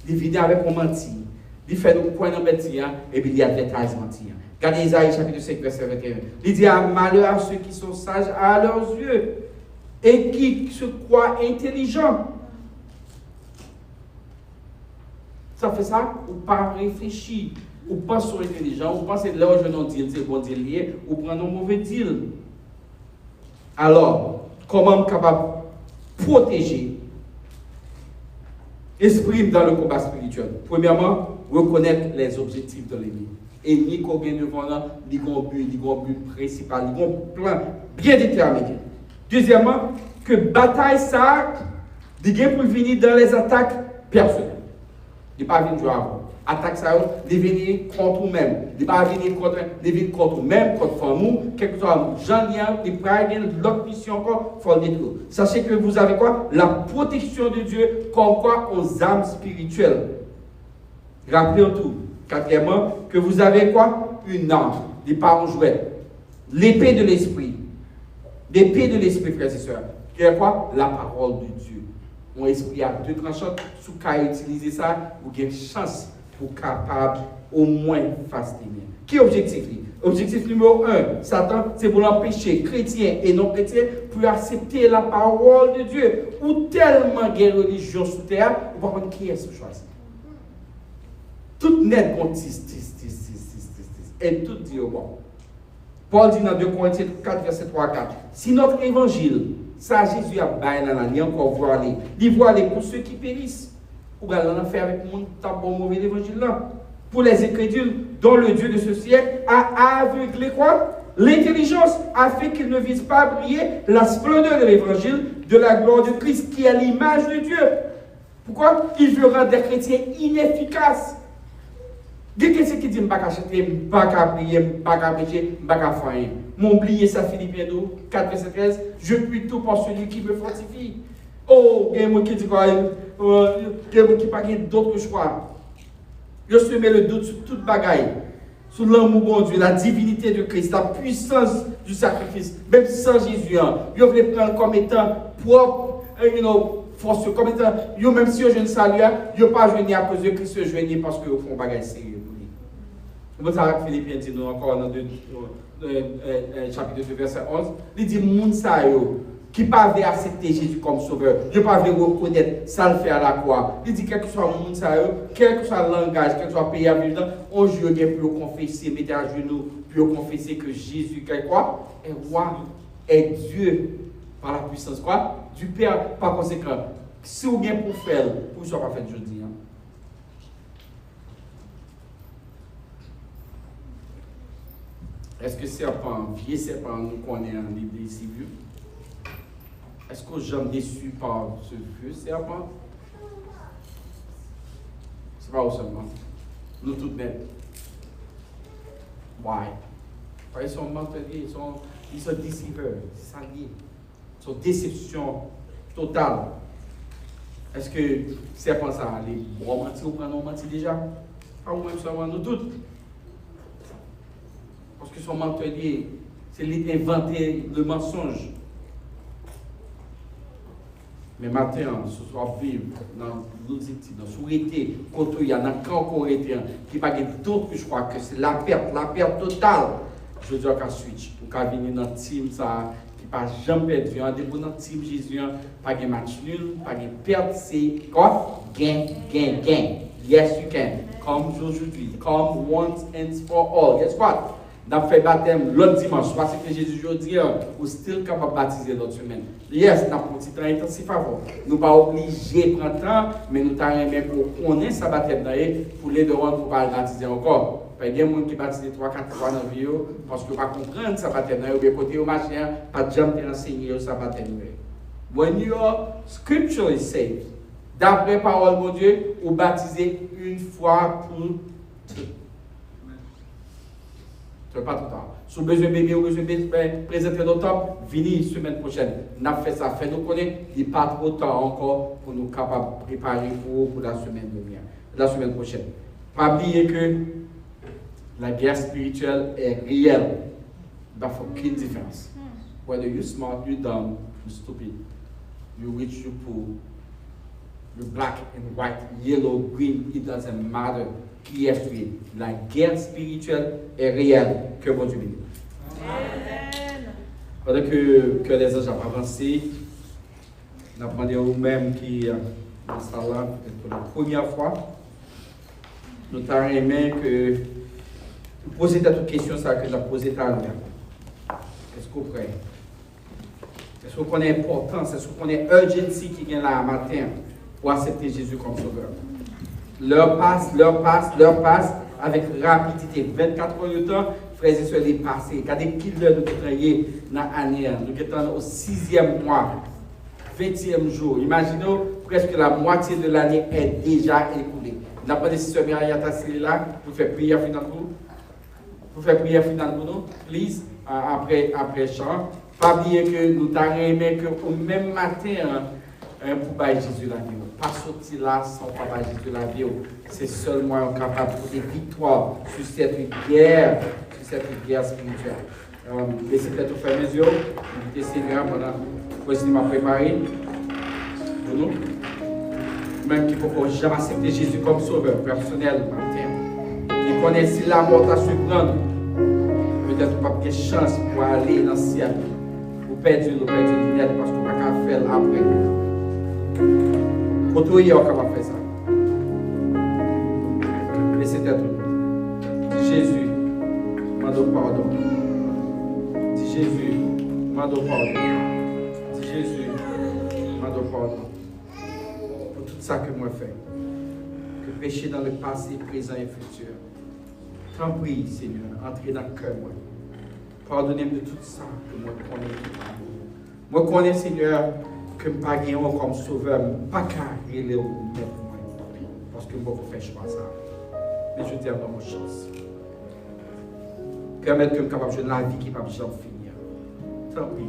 Il vient avec un menti, il fait un point de métier et puis il advertise mentir. Regardez Isaïe chapitre 5, verset 21. Il dit malheur à ceux qui sont sages à leurs yeux et qui se croient intelligents. Ça fait ça, ou pas réfléchir, ou pas sur intelligent, ou pas c'est là où je n'en dis, c'est bon deal lié, ou prendre un mauvais deal. Alors, comment capable de protéger, exprimer dans le combat spirituel? Premièrement, reconnaître les objectifs de l'ennemi. Et ni qu'on gagne devant là, ni qu'on but principal, ni qu'on plan bien déterminé. Deuxièmement, que bataille ça, il pour venir dans les attaques personnelles. Il ne pas venir jouer avant. Attaque ça, il venir contre vous-même. Il ne pas venir contre vous-même, contre vous, quelque chose. Jean Lien, il prend l'autre mission encore, il faut le détruire. Sachez que vous avez quoi? La protection de Dieu, comme quoi aux âmes spirituelles. Rappelez-vous tout. Quatrièmement, que vous avez quoi? Une arme. Les parents jouets. L'épée de l'esprit. L'épée de l'esprit, frères et sœurs. Qui est quoi? La parole de Dieu. Mon esprit a deux tranchants. Si vous avez utilisé ça, vous avez une chance pour capable au moins fastidier. Qui est l'objectif? Objectif numéro 1, Satan, c'est pour l'empêcher, chrétiens et non chrétiens, pour accepter la parole de Dieu. Ou tellement de religion sous terre, vous ne pouvez pas qui est ce choisi. Tout net contre et tout dit au bon. Paul dit dans 2 Corinthiens 4, verset 3 à 4. Si notre évangile, ça Jésus a baillé dans la ligne, encore voilé, il voilé pour ceux qui périssent. Ou bien l'on a fait avec mon bon mauvais évangile là. Pour les incrédules, dont le Dieu de ce siècle a aveuglé quoi? L'intelligence, afin qu'ils ne visent pas à briller la splendeur de l'évangile, de la gloire de Christ, qui est l'image de Dieu. Pourquoi? Il veut rendre des chrétiens inefficaces. Dès que c'est qui dit, je ne vais pas acheter, je ne vais pas prier, je ne vais pas prêcher, je ne vais pas faire rien. M'oublier ça, Philippiens 4, verset 13. Je puis tout par celui qui me fortifie. Oh, il y a des gens qui disent quoi? Il y a des gens qui ne pas d'autres choix. Ils semé le doute sur toute bagaille. Sur l'amour bon Dieu, la divinité de Christ, la puissance du sacrifice, même sans Jésus, ils voulaient prendre comme étant propre, force, comme étant, même si je ne salue, ils ne pas joué à cause de Christ, ils joué parce qu'ils font bagaille sérieux. Vous savez, Philippiens dit nous encore dans chapitre 2, verset 11, il dit, moun sa yo, qui ne pas accepter Jésus comme sauveur, qui ne pas reconnaître ça le fait à la croix. Il dit, quel que soit le monde, quel que soit le langage, quel que soit le pays à vivre, on joue pour confesser, mettez à genoux, pour confesser que Jésus, quel quoi, est roi, est Dieu, par la puissance quoi, du Père. Par conséquent, si vous bien pour faire, vous ne soyez pas fait aujourd'hui. Est-ce que serpent, vieux serpent, nous connaissons en Bible si vieux? Est-ce que j'aime déçu par ce vieux serpent? C'est pas au seulement. Nous tous net. Why? Parce qu'ils sont mentaliers, ils sont déceveurs, saliers. Ils sont déception totale. Est-ce que serpent ça allait bon mentir ou pas non mentir déjà? Pas ou même seulement nous tous. Parce que son mentalier, c'est l'inventer le mensonge. Mais maintenant, ce soit vivre dans l'objectif, dans la souveraineté, quand il y a un camp coréen qui va être d'autres que je crois que c'est la perte totale. Je veux dire qu'à switch, ou qu'à venir dans le team, ça, qui n'a pas jamais perdu. Un début dans le team Jésus, pas de match nul, pas de perte, c'est quoi? Gain. Yes, you can. Comme aujourd'hui, comme once and for all. Guess what? Nous avons fait baptême l'autre dimanche, parce que Jésus aujourd'hui, vous êtes still capable de baptiser l'autre semaine. Yes, nous avons un petit temps intensif avant. Nous ne sommes pas obligés de prendre temps, mais nous avons même pour connaître sa baptême pour les devoir pour pas baptiser encore. Il y a des gens qui baptisent 3-4 fois dans la vie parce qu'ils ne peuvent pas comprendre sa baptême ou bien côté au machin, pas de jamais enseigner sa baptême. When you are scripturally saved, d'après parole de Dieu, vous baptisez une fois pour tout. Pas tout le temps. Si vous avez besoin de bébé ou besoin de présenter notre temps, venez la semaine prochaine. Nous avons fait ça, fait nous connaître, il n'y a pas trop de temps encore pour nous capables de préparer pour la semaine dernière, la semaine prochaine. Pas oublier que la guerre spirituelle est réelle. Il n'y a aucune différence. Whether you're smart, you're dumb, you're stupid, you're rich, you're poor, you're black and white, yellow, green, it doesn't matter. Qui est tué. La guerre spirituelle est réelle. Que bon Dieu bénisse. Pendant que les anges ont avancé, nous avons demandé aux mêmes qui sont là pour la première fois. Nous avons aimé que vous posez toute question ça que nous avons posé à nous. Est-ce que vous croyez? Est-ce que vous connaissez l'importance? Est-ce que vous connaissez l'urgency qui vient là matin pour accepter Jésus comme sauveur? L'heure passe avec rapidité. 24 heures de temps, frères et sœurs, les passés. Regardez qu'il l'heure de travailler dans l'année. Nous sommes au 6e mois, 20e jour. Imaginez presque la moitié de l'année est déjà écoulée. Nous avons des sœurs là pour faire prière finale pour nous. Pour faire prière finale pour nous, please, après chant. Pas oublier que nous avons aimé qu'au même matin, pour bailler Jésus la vie. Pas sortir là sans pas bailler Jésus la vie. C'est seulement capable de des victoires sur cette guerre spirituelle. Laissez peut-être faire mes yeux. Invitez Seigneur pendant que je m'a préparé pour nous. Même qu'il faut jamais accepter Jésus comme sauveur personnel matin. Il connaît si la mort t'a surprendre. Peut-être pas de chance pour aller dans le ciel. Vous perdez net parce que vous ne pouvez pas faire après. Pour tout, il y a encore faire ça. Laissez être. Dis Jésus, m'en pardon. Dis Jésus, m'en pardon. Dis Jésus, m'en pardon. Pour tout ça que moi fais. Que péché dans le passé, présent et futur. T'en prie, Seigneur, entrez dans le cœur, moi. Pardonnez-moi de tout ça que moi connais. Moi connais, Seigneur, que je ne pas comme sauveur, pas carré le parce que je ne fais pas ça. Mais je dis à mon chance. Permettre que je sois capable de la vie qui ne va jamais finir. Tant pis.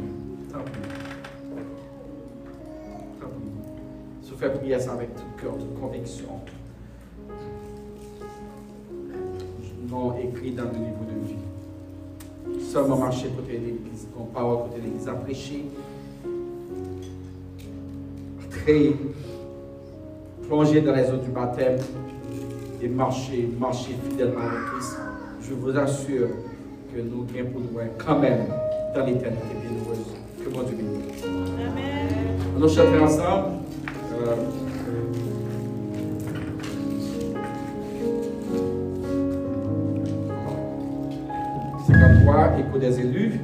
Je fais prier ça avec tout cœur, toute conviction. nom écrit dans le livre de vie. Seulement marcher côté l'église, ton parole côté l'église à prêcher. Très plonger dans les eaux du baptême et marcher fidèlement avec Christ. Je vous assure que nous gagnons pour nous quand même dans l'éternité bienheureuse. Que mon Dieu bénisse. Amen. Nous chanter ensemble. 53, écho des élus.